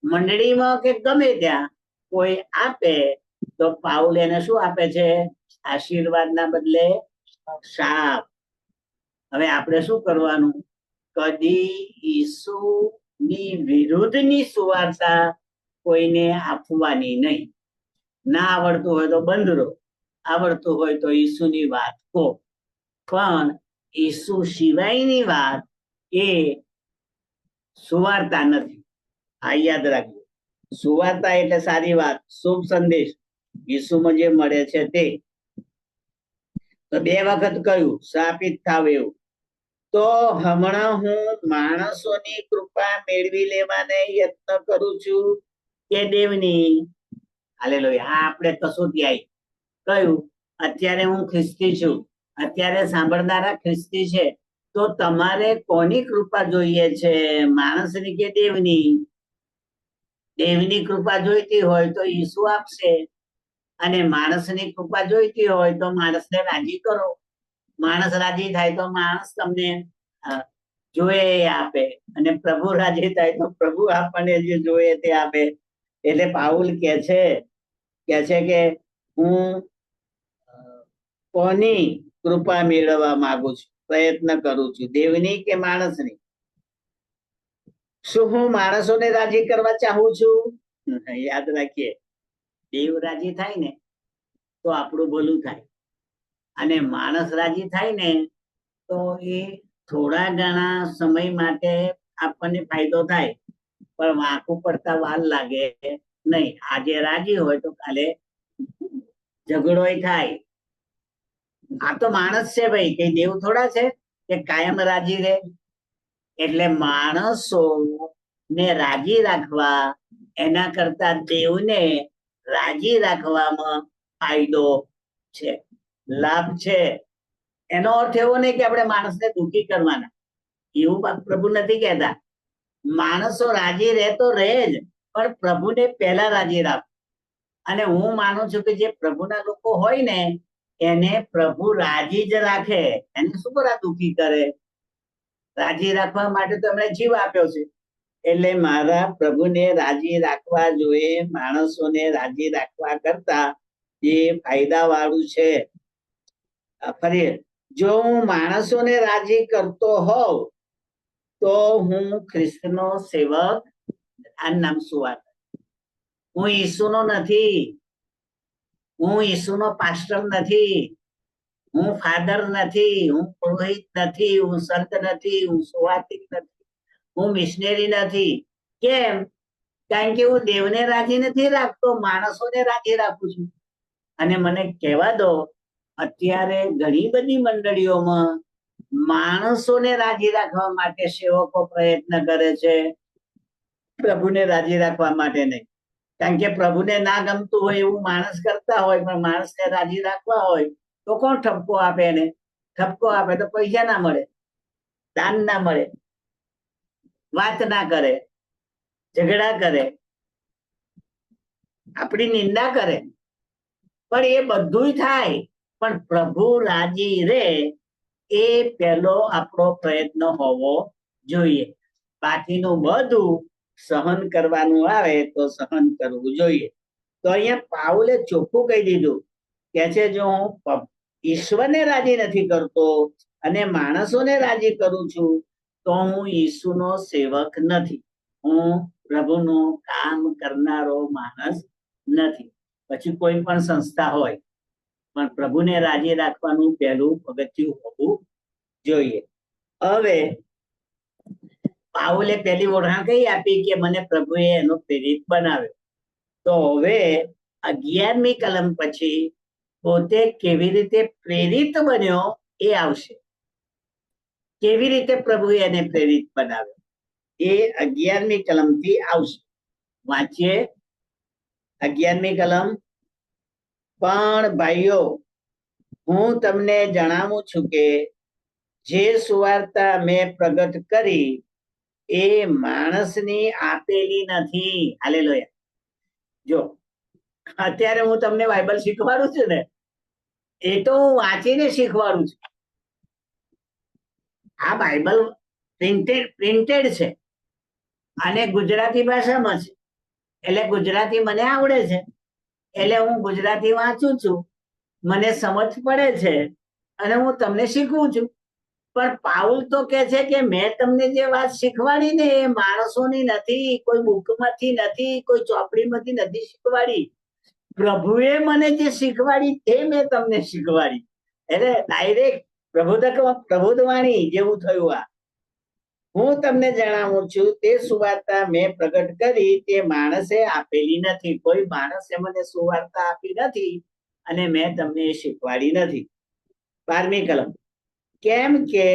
મંડળીમાં કે ગમે ત્યાં કોઈ આપે તો પાઉલ એને શું આપે છે? આશીર્વાદના બદલે શાપ. હવે આપણે શું કરવાનું? કદી ઈસુની વિરુદ્ધની સુવાર્તા કોઈને આપવાની નહીં. ના આવડતું હોય તો બંધ રહો, આવડતું હોય તો ઈસુની વાત કહો, પણ ઈસુ સિવાયની વાત એ સુવાર્તા નથી. આ યાદ રાખજો. સુવાર્તા એટલે સારી વાત, શુભ સંદેશ, ઈસુમાં જે મળે છે તે. તો 2 વખત કહ્યું શાપિત થાવ એવું. તો હમણાં હું માણસોની કૃપા મેળવી લેવાને યત્ન કરું છું કે દેવની? હાલેલુયા. આ આપણે કસોટી આવી. કહ્યું અત્યારે હું ખ્રિસ્તી છું, અત્યારે સાંભળનારા ખ્રિસ્તી છે, તો તમારે કોની કૃપા જોઈએ છે? માણસની કે દેવની? દેવની કૃપા જોઈતી હોય તો ઈસુ આપશે, અને માણસની કૃપા જોઈતી હોય તો માણસને રાજી કરો. માણસ રાજી થાય તો માણસ તમને જોઈએ એ આપે, અને પ્રભુ રાજી થાય તો પ્રભુ આપણને જે જોઈએ તે આપે. એટલે પાઉલ કે છે કે હું કોની કૃપા મેળવવા માંગુ છું, પ્રયત્ન કરું છું, દેવની કે માણસની? શું હું માણસોને રાજી કરવા ચાહું છું? યાદ રાખીએ, દેવ રાજી થાય ને તો આપણું ભલું થાય, અને માણસ રાજી થાય ને તો એ થોડા ઘણા સમય માટે આપણને ફાયદો થાય, પણ વાંકું પડતા વાર લાગે નહીં. આજે રાજી હોય તો કાલે ઝઘડો થાય. આ તો માણસ છે ભાઈ, કઈ દેવ થોડા છે કે કાયમ રાજી રહે. એટલે માણસો ને રાજી રાખવા એના કરતા દેવને રાજી રાખવામાં ફાયદો છે, લાભ છે. એનો અર્થ એવો નહીં કે આપણે માણસને દુઃખી કરવાના, એવું પ્રભુ નથી કહેતા. માણસો રાજી રહે તો રહે જ, પણ પ્રભુને પહેલા રાજી રાખ. અને હું માનું છું કે જે પ્રભુના લોકો હોય ને એને પ્રભુ રાજી જ રાખે. એને શું કરવા દુઃખી કરે? રાજી રાખવા માટે તો એમણે જીવ આપ્યો છે. એટલે મારા પ્રભુને રાજી રાખવા જોઈએ, માણસોને રાજી રાખવા કરતા એ ફાયદા વાળું છે. ફરી, જો હું માણસોને રાજી કરતો હોઉં તો હું ખ્રિસ્તનો સેવક, આ નામ શું વાત? હું ઈસુનો નથી, હું ઈસુનો પાસ્ટર નથી, હું ફાધર નથી, હું પુરોહિત નથી, હું સંત નથી, હું સુવાર્તિક નથી, હું મિશનરી નથી. કેમ? કારણ કે હું દેવને રાજી નથી રાખતો, માણસોને રાજી રાખું છું. અને મને કહેવા દો, અત્યારે ઘણી બધી મંડળીઓમાં માણસોને રાજી રાખવા માટે સેવકો પ્રયત્ન કરે છે, પ્રભુને રાજી રાખવા માટે નહીં. કારણ કે પ્રભુને ના ગમતું હોય એવું માણસ કરતા હોય, પણ માણસને રાજી રાખવા હોય તો કોણ ઠપકો આપે? એને ઠપકો આપે તો પૈસા ના મળે, દાન ના મળે, વાત ના કરે, ઝઘડા કરે, આપણી નિંદા કરે. પણ એ બધું થાય, પણ પ્રભુ રાજી રે એ પહેલો આપણો પ્રયત્ન હોવો જોઈએ. બાકીનું બધું સહન કરવાનું આવે તો સહન કરવું જોઈએ. તો અહીંયા પાઉલે ચોખ્ખું કહી દીધું કે છે, જો હું ઈશ્વરને રાજી નથી કરતો અને માણસોને રાજી કરું છું તો હું ઈસુનો સેવક નથી, હું પ્રભુનું કામ કરનારો માણસ નથી. પછી કોઈ પણ સંસ્થા હોય, પણ પ્રભુને રાજી રાખવાનું પહેલું પગથિયું હોવું જોઈએ. હવે પાઉલે પહેલી ઓળખાણ કઈ આપી કે મને પ્રભુએ એનો પ્રેરિત બનાવ્યો. તો હવે 11મી કલમ પછી પોતે કેવી રીતે પ્રેરિત બન્યો એ આવશે. કેવી રીતે પ્રભુએ એને પ્રેરિત બનાવ્યો એ 11મી કલમથી આવશે. વાંચીએ 11મી કલમ. પણ ભાઈઓ, હું તમને જણાવું છું કે જે સુવાર્તા મેં પ્રગટ કરી એ માણસની આપેલી નથી. હાલેલુયા. જો અત્યારે હું તમને બાઇબલ શીખવાડું છું ને, એ તો હું વાંચીને શીખવાડું છું. આ બાઇબલ પ્રિન્ટેડ છે અને ગુજરાતી ભાષામાં છે. એટલે ગુજરાતી મને આવડે છે, એટલે હું ગુજરાતી વાંચું છું, મને સમજ પડે છે અને હું તમને શીખવું છું. પણ પાઉલ તો કે છે કે મેં તમને જે વાત શીખવાડી ને એ માણસોની નથી, કોઈ બુકમાંથી નથી, કોઈ ચોપડીમાંથી નથી શીખવાડી. પ્રભુએ મને જે શીખવાડી તે મેં તમને શીખવાડી. એટલે ડાયરેક્ટ પ્રબોધવાણી જેવું થયું. આ હું તમને જણાવું છું તે સુવાર્તા મેં પ્રગટ કરી તે માણસે આપેલી નથી. કોઈ માણસે મને સુવાર્તા આપી નથી અને મેં તમને શીખવાડી નથી. 12મી કલમ. કેમ કે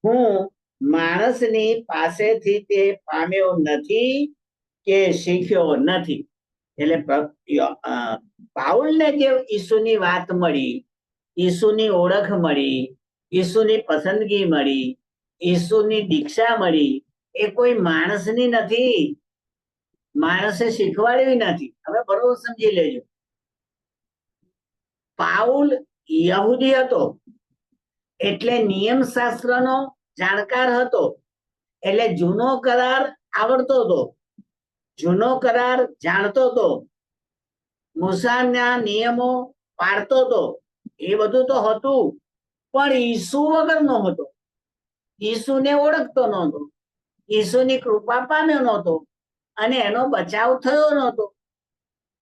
હું માણસની પાસેથી તે પામ્યો નથી કે શીખ્યો નથી. એટલે પાઉલને જે ઈસુની વાત મળી, ઈસુની ઓળખ મળી, ઈસુની પસંદગી મળી, ઈસુની દીક્ષા મળી, એ કોઈ માણસની નથી, માણસે શીખવાડ્યું નથી. હવે બરોબર સમજી લેજો. પાઉલ યહૂદી હતો, એટલે નિયમ શાસ્ત્રનો જાણકાર હતો, એટલે જૂનો કરાર આવડતો હતો, જૂનો કરાર જાણતો હતો, મૂસાના નિયમો પાળતો હતો, એ બધું તો હતું, પણ ઈસુ વગરનો હતો. ઈસુને ઓળખતો નહોતો, ઈસુની કૃપા પામ્યો નહોતો, અને એનો બચાવ થયો નહોતો.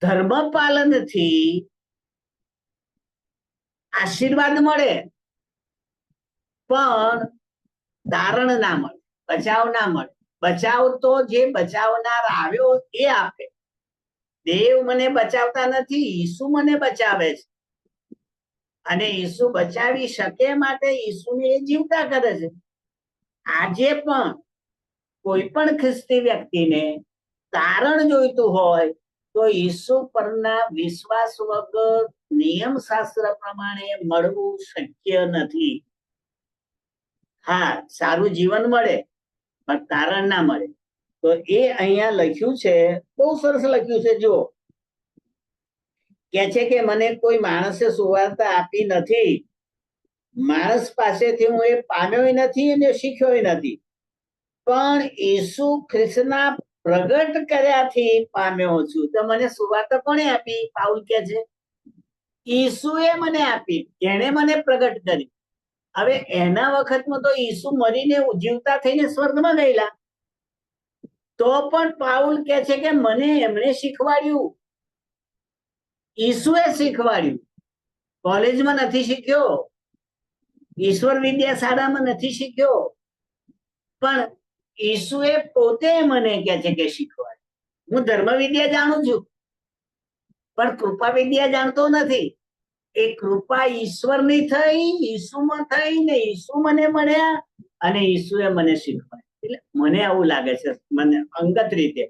ધર્મ પાલનથી આશીર્વાદ મળે, પણ તારણ ના મળે, બચાવ ના મળે. બચાવ તો જે બચાવનાર આવ્યો એ આપે. દેવ મને બચાવતા નથી, ઈસુ મને બચાવે છે, અને ઈસુ બચાવી શકે માટે ઈસુને એ જીવતા કરે છે. આજે પણ કોઈ પણ ખ્રિસ્તી વ્યક્તિને તારણ જોઈતું હોય તો ઈસુ પરના વિશ્વાસ વગર નિયમ શાસ્ત્ર પ્રમાણે મળવું શક્ય નથી. હા, સારું જીવન મળે, પણ તારણ ના મળે. તો એ અહીંયા લખ્યું છે, બહુ સરસ લખ્યું છે. જો કે છે કે મને કોઈ માણસે સુવાર્તા આપી નથી, માણસ પાસેથી હું એ પામ્યો નથી અને શીખ્યો નથી, પણ ઈસુ ખ્રિસ્તના પ્રગટ કર્યાથી પામ્યો છું. તો મને સુવાર્તા કોણે આપી? પાઉલ કે છે ઈસુએ મને આપી, એણે મને પ્રગટ કરી. હવે એના વખતમાં તો ઈસુ મરીને જીવતા થઈને સ્વર્ગમાં ગયેલા, તો પણ પાઉલ કે છે કે મને એમણે શીખવાડ્યું, ઈસુએ શીખવાડ્યું. કોલેજમાં નથી શીખ્યો, ઈશ્વર વિદ્યા શાળામાં નથી શીખ્યો, પણ ઈસુએ પોતે મને કે છે કે શીખવાડ્યું. હું ધર્મ વિદ્યા જાણું છું, પણ કૃપા વિદ્યા જાણતો નથી. એ કૃપા ઈશ્વરની થઈ, ઈસુમાં થઈ, ને ઈસુ મને મળ્યા, અને ઈસુએ મને શીખવાડ્યું. એટલે મને આવું લાગે છે, મને અંગત રીતે,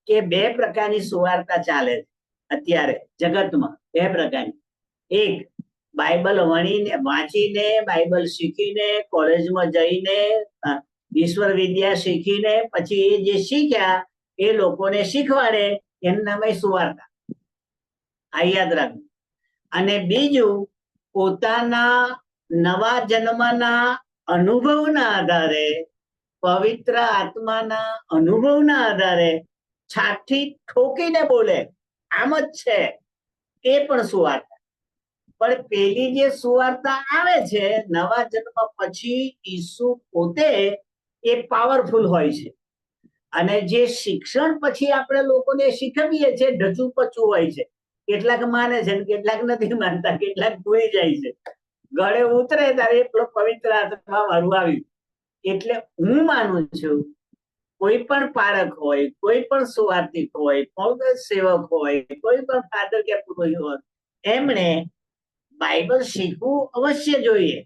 કે બે પ્રકારની સુવાર્તા ચાલે છે અત્યારે જગતમાં. બે પ્રકારની. એક, બાઇબલ વાંચીને, બાઇબલ શીખીને, કોલેજમાં જઈને ઈશ્વર વિદ્યા શીખીને પછી એ જે શીખ્યા એ લોકોને શીખવાડે, એનું નામ સુવાર્તા. આ યાદ રાખવું. અને બીજું, પોતાના નવા જન્મના અનુભવના આધારે, પવિત્ર આત્માના અનુભવના આધારે છાતી ઠોકીને બોલે આમ જ છે, એ પણ સુવાર્તા. પણ પેલી જે સુવાર્તા આવે છે નવા જન્મ પછી, ઈસુ પોતે એ પાવરફુલ હોય છે, અને જે શિક્ષણ પછી આપણે લોકોને શીખવીએ છીએ ઢચું પચું હોય છે. કેટલાક માને છે, કેટલાક નથી માનતા, કેટલાક ભૂલી જાય છે. ગળે ઉતરે ત્યારે એટલો પવિત્ર આત્મા વાળું આવ્યું. એટલે હું માનું છું, કોઈ પણ પારક હોય, કોઈ પણ સુવાર્તિક હોય, કોઈ પણ સેવક હોય, કોઈ પણ ફાધર કે પુરોહિત હોય, એમણે બાઇબલ શીખવું અવશ્ય જોઈએ,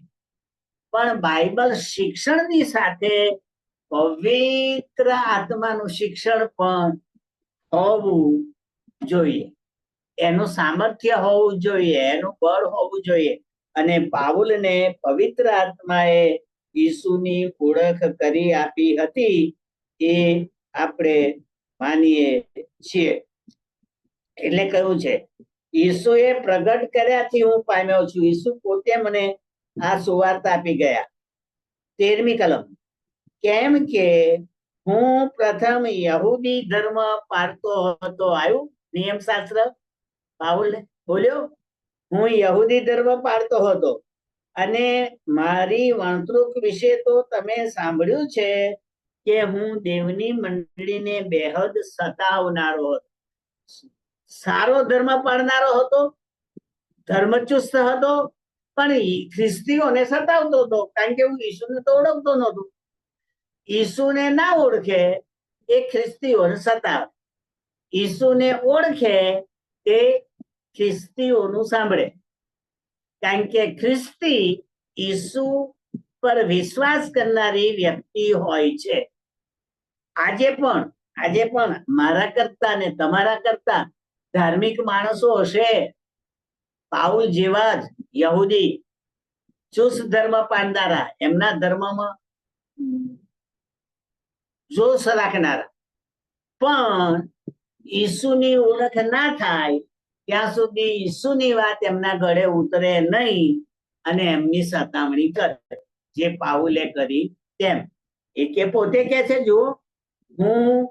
પણ બાઇબલ શિક્ષણની સાથે પવિત્ર આત્માનું શિક્ષણ પણ હોવું જોઈએ. એનું સામર્થ્ય હોવું જોઈએ, એનું બળ હોવું જોઈએ. અને પાઉલને પવિત્ર આત્માએ ઈસુની ઓળખ કરી આપી હતી, એ આપણે માનીએ છીએ. એટલે કહ્યું છે, ઈસુએ પ્રગટ કર્યાથી હું પામ્યો છું. ઈસુ પોતે મને આ સુવાર્તા આપી ગયા. 13મી કલમ, કેમ કે હું પ્રથમ યહૂદી ધર્મ પાળતો હતો. આવ્યું નિયમ શાસ્ત્ર, પાઉલ બોલ્યો હું યહૂદી ધર્મ પાળતો હતો, અને મારી વર્તણૂક વિશે તો તમે સાંભળ્યું છે કે હું દેવની મંડળીને બેહદ સતાવનારો હતો. સારો ધર્મ પાળનારો હતો, ધર્મચુસ્ત હતો, પણ ખ્રિસ્તીઓને સતાવતો હતો, કારણ કે હું ઈસુને તો ઓળખતો નહોતો. ઈસુને ના ઓળખે એ ખ્રિસ્તીઓને સતાવે, ઈસુને ઓળખે તે ખ્રિસ્તીઓનું સાંભળે, કારણ કે ખ્રિસ્તી ઈસુ પર વિશ્વાસ કરનારી વ્યક્તિ હોય છે. આજે પણ મારા કરતા ને તમારા કરતા ધાર્મિક માણસો હશે, પાઉલ જેવા જ યહૂદી ચુસ્ત ધર્મ પાળનારા, એમના ધર્મમાં જોશ રાખનારા, પણ ઈસુની ઓળખ ના થાય ત્યાં સુધી ઈસુની વાત એમના ગળે ઉતરે નહીં અને એમની સતામણી કરે, જે પાઉલે કરી તેમ. એ કે પોતે કે છે, જુઓ, હું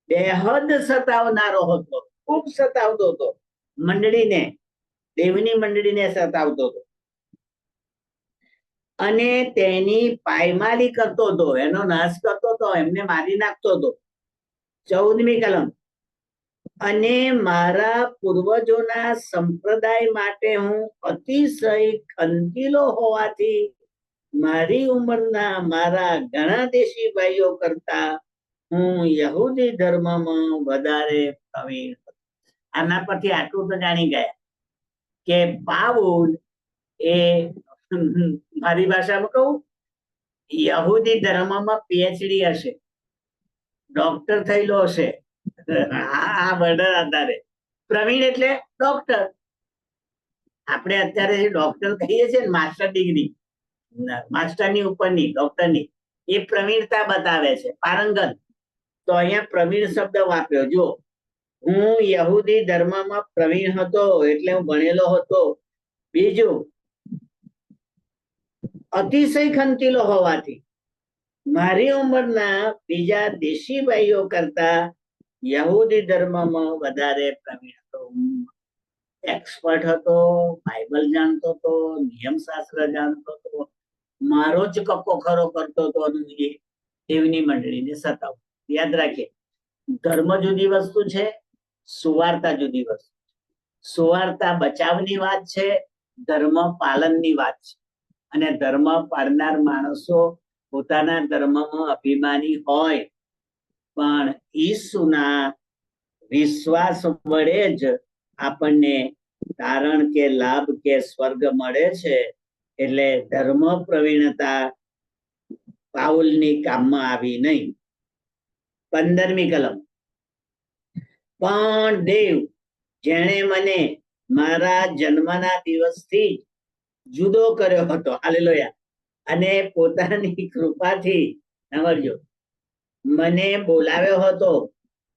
બેહદ સતાવનારો હતો, ખૂબ સતાવતો હતો મંડળીને, દેવની મંડળીને સતાવતો હતો અને તેની પાયમાલી કરતો હતો, એનો નાશ કરતો હતો, એમને મારી નાખતો હતો. 14મી કલમ. અને મારા પૂર્વજોના સંપ્રદાય માટે હું અતિશય ખંતીલો હોવાથી મારી ઉંમરના મારા ઘણા દેશી ભાઈઓ કરતા હું યહૂદી ધર્મમાં વધારે પ્રવીણ હતો. આના પરથી આટલું તો જાણી ગયા કે પાઉલ એ મારી ભાષામાં કહું, યહૂદી ધર્મમાં પીએચડી હશે, ડોક્ટર થયેલો હશે. આ વર્ડર આધારે પ્રવીણ એટલે ડોક્ટર. આપણે અત્યારે ડોક્ટર કહીએ છીએ ને, માસ્ટર ડિગ્રી, માસ્ટરની ઉપરની ડોક્ટરની, એ પ્રવીણતા બતાવે છે, પારંગત. તો અહીંયા પ્રવીણ શબ્દ વાપર્યો. જો હું યહૂદી ધર્મમાં પ્રવીણ હતો એટલે હું ભણેલો હતો. બીજું, અતિશય ખંતીલો હોવાથી મારી ઉંમરના બીજા દેશી ભાઈઓ કરતા યહૂદી ધર્મમાં વધારે પ્રવીણ હતો. એક્સપર્ટ હતો, બાઇબલ જાણતો હતો, નિયમશાસ્ત્ર જાણતો હતો, મારો જ કક્કો ખરો કરતો હતો અને એ દેવની મંડળીને સતાવતો. યાદ રાખીએ, ધર્મ જુદી વસ્તુ છે, સુવાર્તા જુદી વસ્તુ. સુવાર્તા બચાવની વાત છે, ધર્મ પાલનની વાત છે. અને ધર્મ પાળનાર માણસો પોતાના ધર્મમાં અભિમાની હોય, પણ ઈસુના વિશ્વાસ વડે જ આપણને તારણ કે લાભ કે સ્વર્ગ મળે છે. એટલે ધર્મ પ્રવીણતા પાઉલની કામમાં આવી નહીં. 15મી કલમ. પણ દેવ જેણે મને મારા જન્મના દિવસથી જુદો કર્યો હતો, હાલેલુયા, અને પોતાની કૃપાથી, સમજો, મને બોલાવ્યો હતો,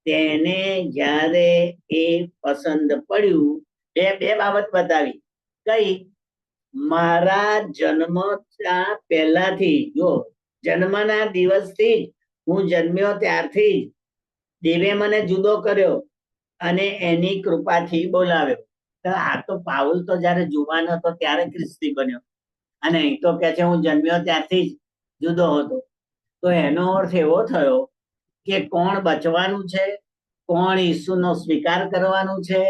તેને જ્યારે એ પસંદ પડ્યું, બે બાબત બતાવી. કઈ? મારા જન્મ પહેલાથી, જો જન્મના દિવસથી જ, હું જન્મ્યો ત્યારથી જ દેવે મને જુદો કર્યો અને એની કૃપાથી બોલાવ્યો. આ તો પાઉલ તો જયારે જુવાન હતો ત્યારે ખ્રિસ્તી બન્યો, અને અહીં તો કે છે હું જન્મ્યો ત્યારથી જ જુદો હતો. તો એનો અર્થ એવો થયો કે કોણ બચવાનું છે, કોણ ઈસુનો સ્વીકાર કરવાનું છે,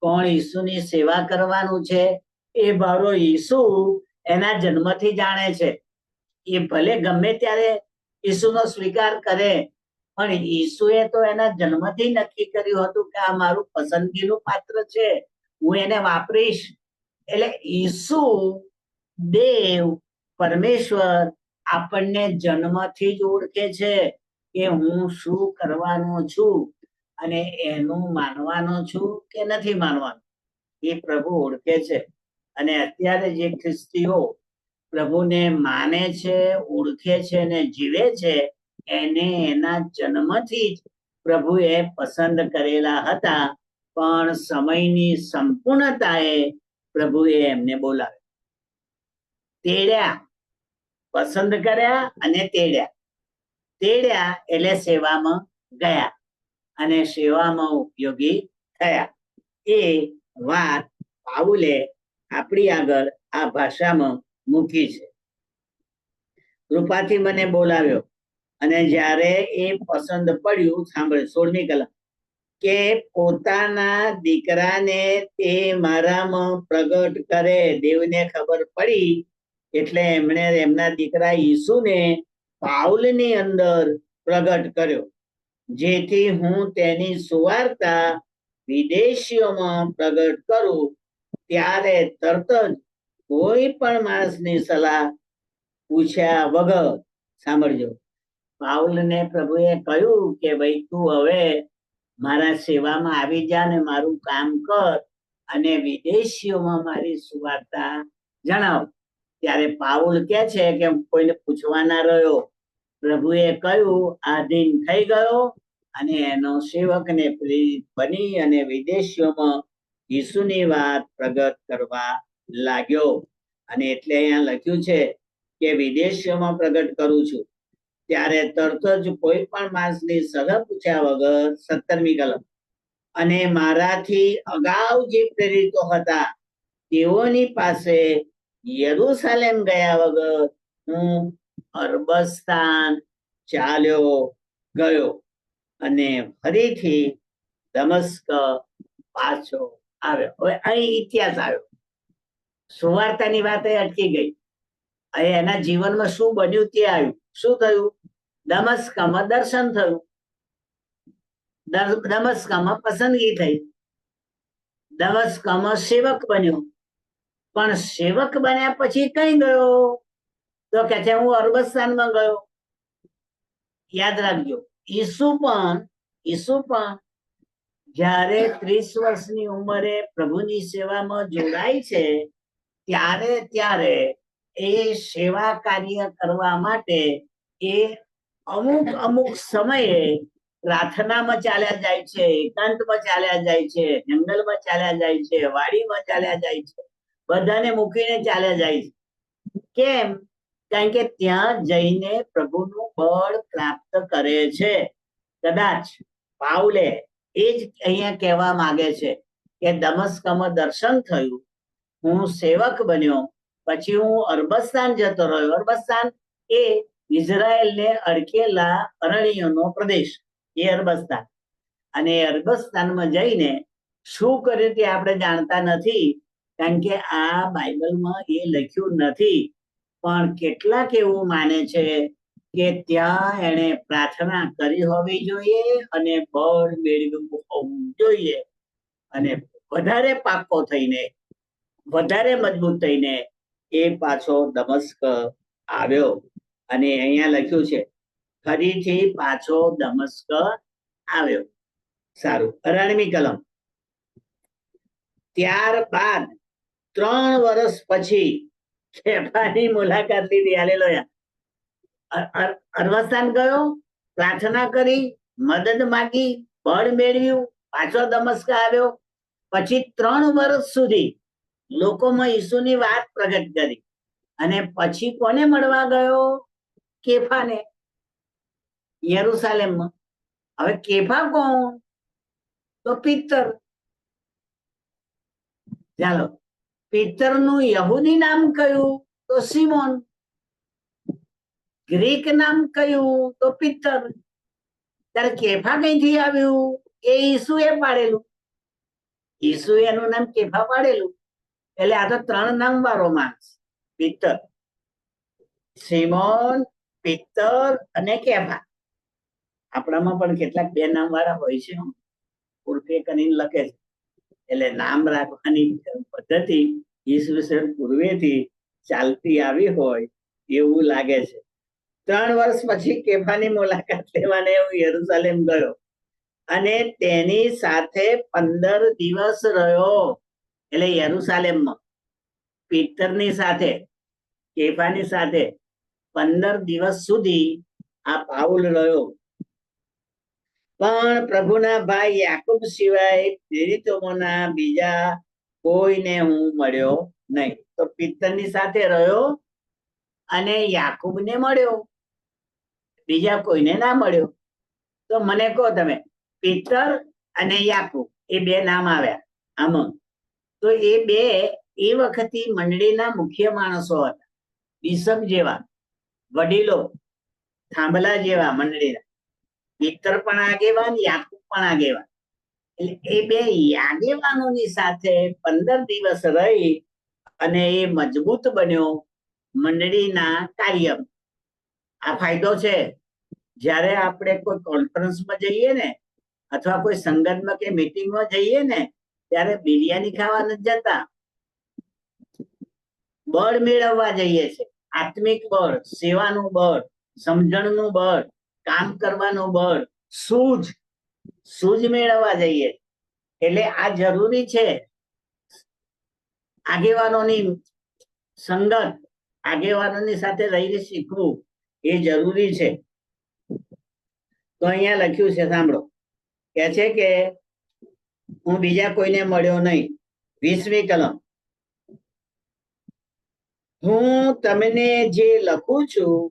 કોણ ઈસુની સેવા કરવાનું છે, એ ભારો ઈસુ એના જન્મથી જાણે છે. એ ભલે ગમે ત્યારે ઈસુનો સ્વીકાર કરે, પણ ઈસુએ તો એના જન્મથી નક્કી કર્યું હતું કે આ મારું પસંદગીનું પાત્ર છે, હું એને વાપરીશ. એટલે ઈસુ, દેવ, પરમેશ્વર આપણને જન્મથી જ ઓળખે છે કે હું શું કરવાનો છું અને એનું માનવાનો છું કે નથી માનવાનો, એ પ્રભુ ઓળખે છે. અને અત્યારે જે ખ્રિસ્તીઓ પ્રભુને માને છે, ઓળખે છે અને જીવે છે, એને એના જન્મથી જ પ્રભુએ પસંદ કરેલા હતા, પણ સમયની સંપૂર્ણતાએ પ્રભુએ એમને બોલાવ્યા, તેડ્યા, પસંદ કર્યા અને તેડ્યા. તેડ્યા એટલે સેવામાં ગયા અને સેવામાં ઉપયોગી થયા. એ વાત પાઉલે આપણી આગળ આ ભાષામાં મૂકી છે. કૃપાથી મને બોલાવ્યો અને જ્યારે એ પસંદ પડ્યું, સાંભળે 16મી કલમ, કે પોતાના દીકરાને તે મારામાં પ્રગટ કરે. દેવને ખબર પડી એટલે એમણે એમના દીકરા ઈસુને પાઉલની અંદર પ્રગટ કર્યો, જેથી હું તેની સુવાર્તા વિદેશીઓમાં પ્રગટ કરું. ત્યારે તરત જ કોઈ પણ માણસની સલાહ પૂછ્યા વગર, સાંભળજો, પાઉલને પ્રભુએ કહ્યું કે ભાઈ તું હવે મારા સેવામાં આવી જા ને મારું કામ કર અને વિદેશીઓમાં મારી સુવાર્તા જણાવ. ત્યારે પાઉલ કે છે કે કોઈને પૂછવા ના રહ્યો. પ્રભુએ કહ્યું, આધીન થઈ ગયો અને એનો સેવક ને પ્રેરિત બની અને વિદેશીઓમાં ઈસુની વાત પ્રગટ કરવા લાગ્યો. અને એટલે અહીંયા લખ્યું છે કે વિદેશીઓમાં પ્રગટ કરું છું. ત્યારે તરત જ કોઈ પણ માણસની સલાહ પૂછ્યા વગર 17મી કલમ, અને મારાથી અગાઉ જે પ્રેરિતો હતા તેઓની પાસે યરૂશાલેમ ગયા વગર હું અરબસ્તાન ચાલ્યો ગયો અને ફરીથી દમસ્ક પાછો આવ્યો. હવે અહીં ઇતિહાસ આવ્યો. સુવાર્તાની વાત અટકી ગઈ. હવે એના જીવનમાં શું બન્યું તે આવ્યું. શું થયું? દમસ્કમાં દર્શન થયું, દમસ્કમાં પસંદગી થઈ, દમસ્કમાં સેવક બન્યો. પણ સેવક બન્યા પછી કઈ ગયો? તો કે છે હું અરબસ્તાનમાં ગયો. યાદ રાખજો, ઈસુ પણ જ્યારે 30 વર્ષની ઉંમરે પ્રભુની સેવામાં જોડાય છે ત્યારે એ સેવા કાર્ય કરવા માટે એ અમુક સમયે પ્રાર્થનામાં ચાલ્યા જાય છે, એકાંતમાં ચાલ્યા જાય છે, જંગલમાં ચાલ્યા જાય છે, વાડીમાં ચાલ્યા જાય છે, બધાને મૂકીને ચાલ્યા જાય છે. કેમ? કારણ કે ત્યાં જઈને પ્રભુનું બળ પ્રાપ્ત કરે છે. કદાચ પાઉલે એ જ અહીંયા કહેવા માંગે છે કે દમસ્કમાં દર્શન થયું, હું સેવક બન્યો, પછી હું અરબસ્તાન જતો રહ્યો. અરબસ્તાન એ ઇઝરાયલને અડકેલા અરણ્યનો પ્રદેશ, એ અરબસ્તાન. અને અરબસ્તાનમાં જઈને શું કર્યું તે આપણે જાણતા નથી, કારણ કે આ બાઇબલમાં એ લખ્યું નથી. પણ કેટલાક એવું માને છે કે ત્યાં એને પ્રાર્થના કરી હોવી જોઈએ અને બળ મેળવ્યું હોવું જોઈએ, અને વધારે પાકો થઈને, વધારે મજબૂત થઈને એ પાછો દમસ્ક આવ્યો. અને અહીંયા લખ્યું છે ફરીથી પાછો દમસ્ક આવ્યો. સારું. 18મી કલમ. ત્યારબાદ 3 વર્ષ પછી કેફાની મુલાકાત લીધી. હાલેલુયા. અરબસ્તાન ગયો, પ્રાર્થના કરી, મદદ માંગી, બળ મેળવ્યું, પાછો દમસ્ક આવ્યો. પછી 3 વર્ષ સુધી લોકોમાં ઈસુની વાત પ્રગટ કરી. અને પછી કોને મળવા ગયો? કેફાને, યરૂશાલેમમાં. હવે કેફા કોણ? તો પિત્તર. ચાલો, પિત્તરનું યહૂદી નામ કયું? તો સિમોન. ગ્રીક નામ કયું? તો પિત્તર. ત્યારે કેફા કઈથી આવ્યું? એ ઈસુએ પાડેલું. ઈસુ એનું નામ કેફા પાડેલું. એટલે આ તો 3 નામ વાળો માણસ. પિત્તર, સિમોન, પિત્તર અને કેફા. આપણામાં પણ કેટલાક 2 નામ વાળા હોય છે, ઉર્ફે કરીને લખે છે. એટલે નામ રાખવાની પદ્ધતિ ઈસવીસન પૂર્વેથી ચાલતી આવી હોય એવું લાગે છે. 3 વર્ષ પછી કેફાની મુલાકાત લેવાને હું યરૂશાલેમ ગયો અને તેની સાથે 15 દિવસ રહ્યો. એટલે યરૂશાલેમમાં પિત્તરની સાથે, કેફાની સાથે 15 દિવસ સુધી આ પાઉલ રહ્યો. પણ પ્રભુના ભાઈ યાકૂબ સિવાય પ્રેરિતોમાંના બીજા કોઈને હું મળ્યો નહીં. તો પિત્તરની સાથે રહ્યો અને યાકૂબને મળ્યો, બીજા કોઈને ના મળ્યો. તો મને કહો તમે, પિત્તર અને યાકૂબ એ 2 નામ આવ્યા આમાં. તો એ 2 એ વખતે મંડળીના મુખ્ય માણસો હતા, બિશપ જેવા, વડીલો, થાંભલા જેવા મંડળીના. પિત્તર પણ આગેવાન, યાકૂબ પણ આગેવાન. એટલે એ 2 આગેવાનોની સાથે 15 દિવસ રહી અને એ મજબૂત બન્યો મંડળીના કાર્ય. આ ફાયદો છે. જ્યારે આપણે કોઈ કોન્ફરન્સમાં જઈએ ને, અથવા કોઈ સંગતમાં કે મીટિંગમાં જઈએ ને, ત્યારે બિરયાની ખાવા નથી જતા, બળ મેળવવા જઈએ છે. આત્મિક બળ, સેવાનું બળ, સમજણનું બળ, કામ કરવાનું બળ, સૂઝ મેળવવા જઈએ. એટલે આ જરૂરી છે. આગેવાનોની સંગત, આગેવાનોની સાથે રહીને શીખવું એ જરૂરી છે. તો અહીંયા લખ્યું છે, સાંભળો. કે છે કે હું બીજા કોઈને મળ્યો નહીં. 20મી કલમ. હું તમને જે લખું છું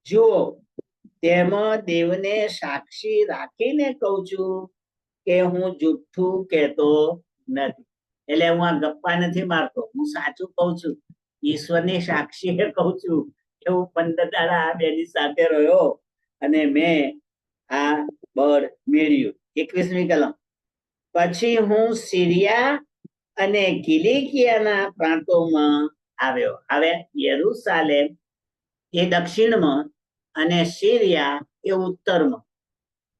જુઓ, તેમાં દેવને સાક્ષી રાખીને કહું છું કે હું જૂઠું કહેતો નથી. એટલે હું આ ગપ્પા નથી મારતો, હું સાચું કહું છું. ઈશ્વરની સાક્ષીએ કહું છું કે હું 15 દાડા આ બેની સાથે રહ્યો અને મેં આ બળ મેળ્યું. 21મી કલમ. પછી હું સિરિયા અને કિલિકિયાના પ્રાંતોમાં આવ્યો. હવે યરૂશાલેમ એ દક્ષિણમાં અને સિરિયા એ ઉત્તરમાં,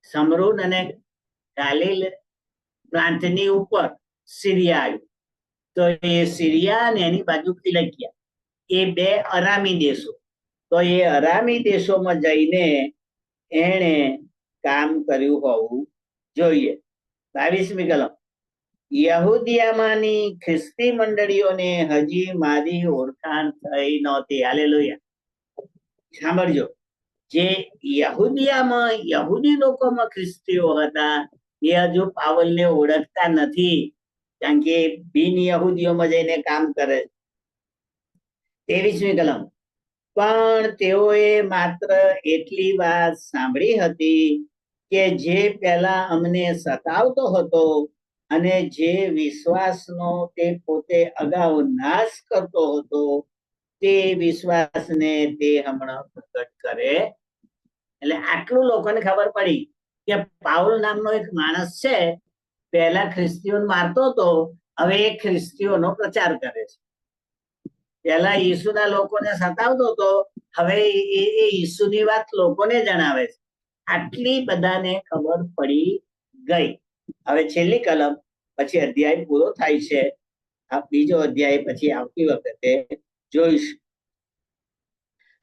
સમરૂન અને ગાલિલ પ્રાંતની ઉપર સિરિયા આવ્યું. તો એ સિરિયા અને એની બાજુ કિલિકિયા એ બે અરામી દેશો. તો એ અરામી દેશોમાં જઈને એણે કામ કર્યું હોવું જોઈએ. 22મી કલમ. યહૂદિયામાંની ખ્રિસ્તી મંડળીઓને હજી મારી ઓળખાણ થઈ નહોતી. હાલેલુયા. સાંભળજો, જે યહૂદિયામાં યહૂદી લોકોમાં ખ્રિસ્તીઓ હતા એ હજુ પાવલને ઓળખતા નથી, કારણ કે બિન યહૂદીઓમાં જઈને કામ કરે. 23મી કલમ. પણ તેઓએ માત્ર એટલી વાત સાંભળી હતી કે જે પહેલા અમને સતાવતો હતો અને જે વિશ્વાસનો તે પોતે અગાઉ નાશ કરતો હતો, તે વિશ્વાસને તે હમણાં પ્રગટ કરે. એટલે આટલું લોકોને ખબર પડી કે પાઉલ નામનો એક માણસ છે, પહેલા ખ્રિસ્તીઓને મારતો હતો, હવે એ ખ્રિસ્તીઓનો પ્રચાર કરે છે. પહેલા ઈસુના લોકોને સતાવતો હતો, હવે એ ઈસુની વાત લોકોને જણાવે છે. આટલી બધાને ખબર પડી ગઈ. હવે છેલ્લી કલમ, પછી અધ્યાય પૂરો થાય છે. આ બીજો અધ્યાય પછી આવતી વખતે જોઈશું.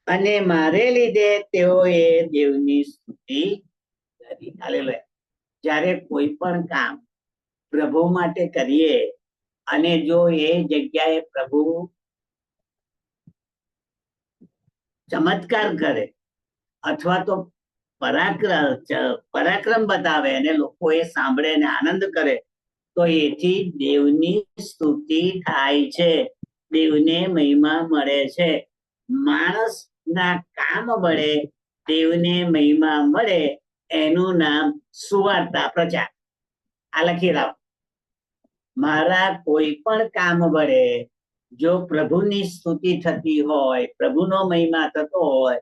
અને મારે લીધે તેઓએ દેવની સ્તુતિ કરી. હાલેલુયા. જ્યારે કોઈ પણ કામ પ્રભુ માટે કરીએ અને જો એ જગ્યાએ પ્રભુ ચમત્કાર કરે અથવા તો પરાક્રમ બતાવે અને લોકો એ સાંભળે અને આનંદ કરે, તો એથી દેવની સ્તુતિ થાય છે, દેવને મહિમા મળે છે. માણસના કામ વડે દેવને મહિમા મળે, એનું નામ સુવાર્તા પ્રચાર. આ લખી લાવો. મારા કોઈ પણ કામ વડે જો પ્રભુની સ્તુતિ થતી હોય, પ્રભુનો મહિમા થતો હોય,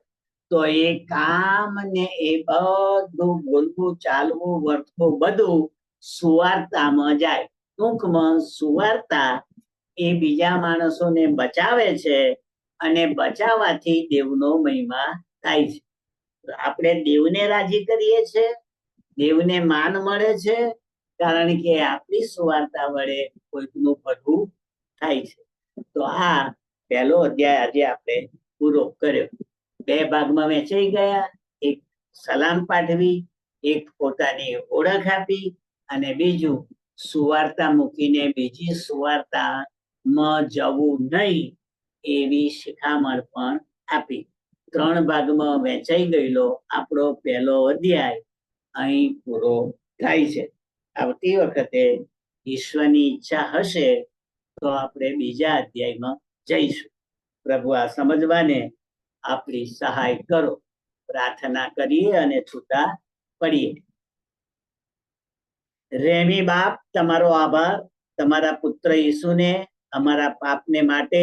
તો એ કામ ને એ બધું બોલવું, ચાલવું, વર્તવું બધું સુવાર્તામાં જાય. ટૂંકમાં સુવાર્તા એ બીજા માણસોને બચાવે છે અને બચાવવાથી દેવનો મહિમા થાય છે. આપણે દેવને રાજી કરીએ છીએ, દેવને માન મળે છે, કારણ કે આપણી સુવાર્તા વડે કોઈકનું ભલું થાય છે. તો આ પહેલો અધ્યાય આજે આપણે પૂરો કર્યો. 2 ભાગમાં વહેંચાઈ ગયા. એક સલામ પાઠવી, એક પોતાની ઓળખ આપી, અને બીજું સુવાર્તા મૂકીને બીજી સુવાર્તામાં જવું નહીં એવી શિખામણ પણ આપી. 3 ભાગમાં વહેંચાઈ ગયેલો આપણો પહેલો અધ્યાય અહીં પૂરો થાય છે. આવતી વખતે ઈશ્વરની ઈચ્છા હશે તો આપણે બીજા અધ્યાયમાં જઈશું. પ્રભુ આ સમજવાને આપણી સહાય કરો. પ્રાર્થના કરીએ અને છૂટા પડીએ. રેમી બાપ, તમારો આભાર. તમારા પુત્ર ઈસુને અમારા પાપને માટે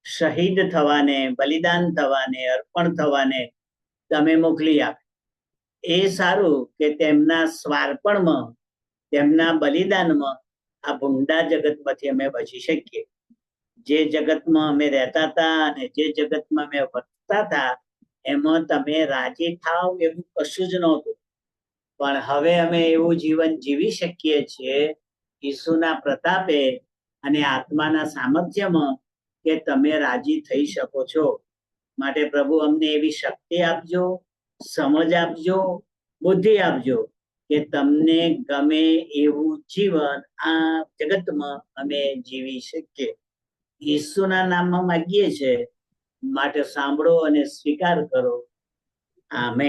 શહીદ થવાને, બલિદાન થવાને, અર્પણ થવાને તમે મોકલી આપ. એ સારું કે તેમના સ્વાર્પણમાં, તેમના બલિદાનમાં આ ભૂંડા જગતમાંથી અમે બચી શકીએ. જે જગતમાં અમે રહેતા હતા અને જે જગતમાં અમે વર્તતા હતા, એમાં તમે રાજી થાવ એવું કશું જ નહોતું. પણ હવે અમે એવું જીવન જીવી શકીએ છીએ ઈસુના પ્રતાપે અને આત્માના સામર્થ્યમાં, કે તમે રાજી થઈ શકો છો. માટે પ્રભુ અમને એવી શક્તિ આપજો, સમજ આપજો, બુદ્ધિ આપજો કે તમને ગમે એવું જીવન આ જગતમાં અમે જીવી શકીએ. ઈસુના નામમાં માંગીએ છીએ, માટે સાંભળો અને સ્વીકાર કરો. આમેન.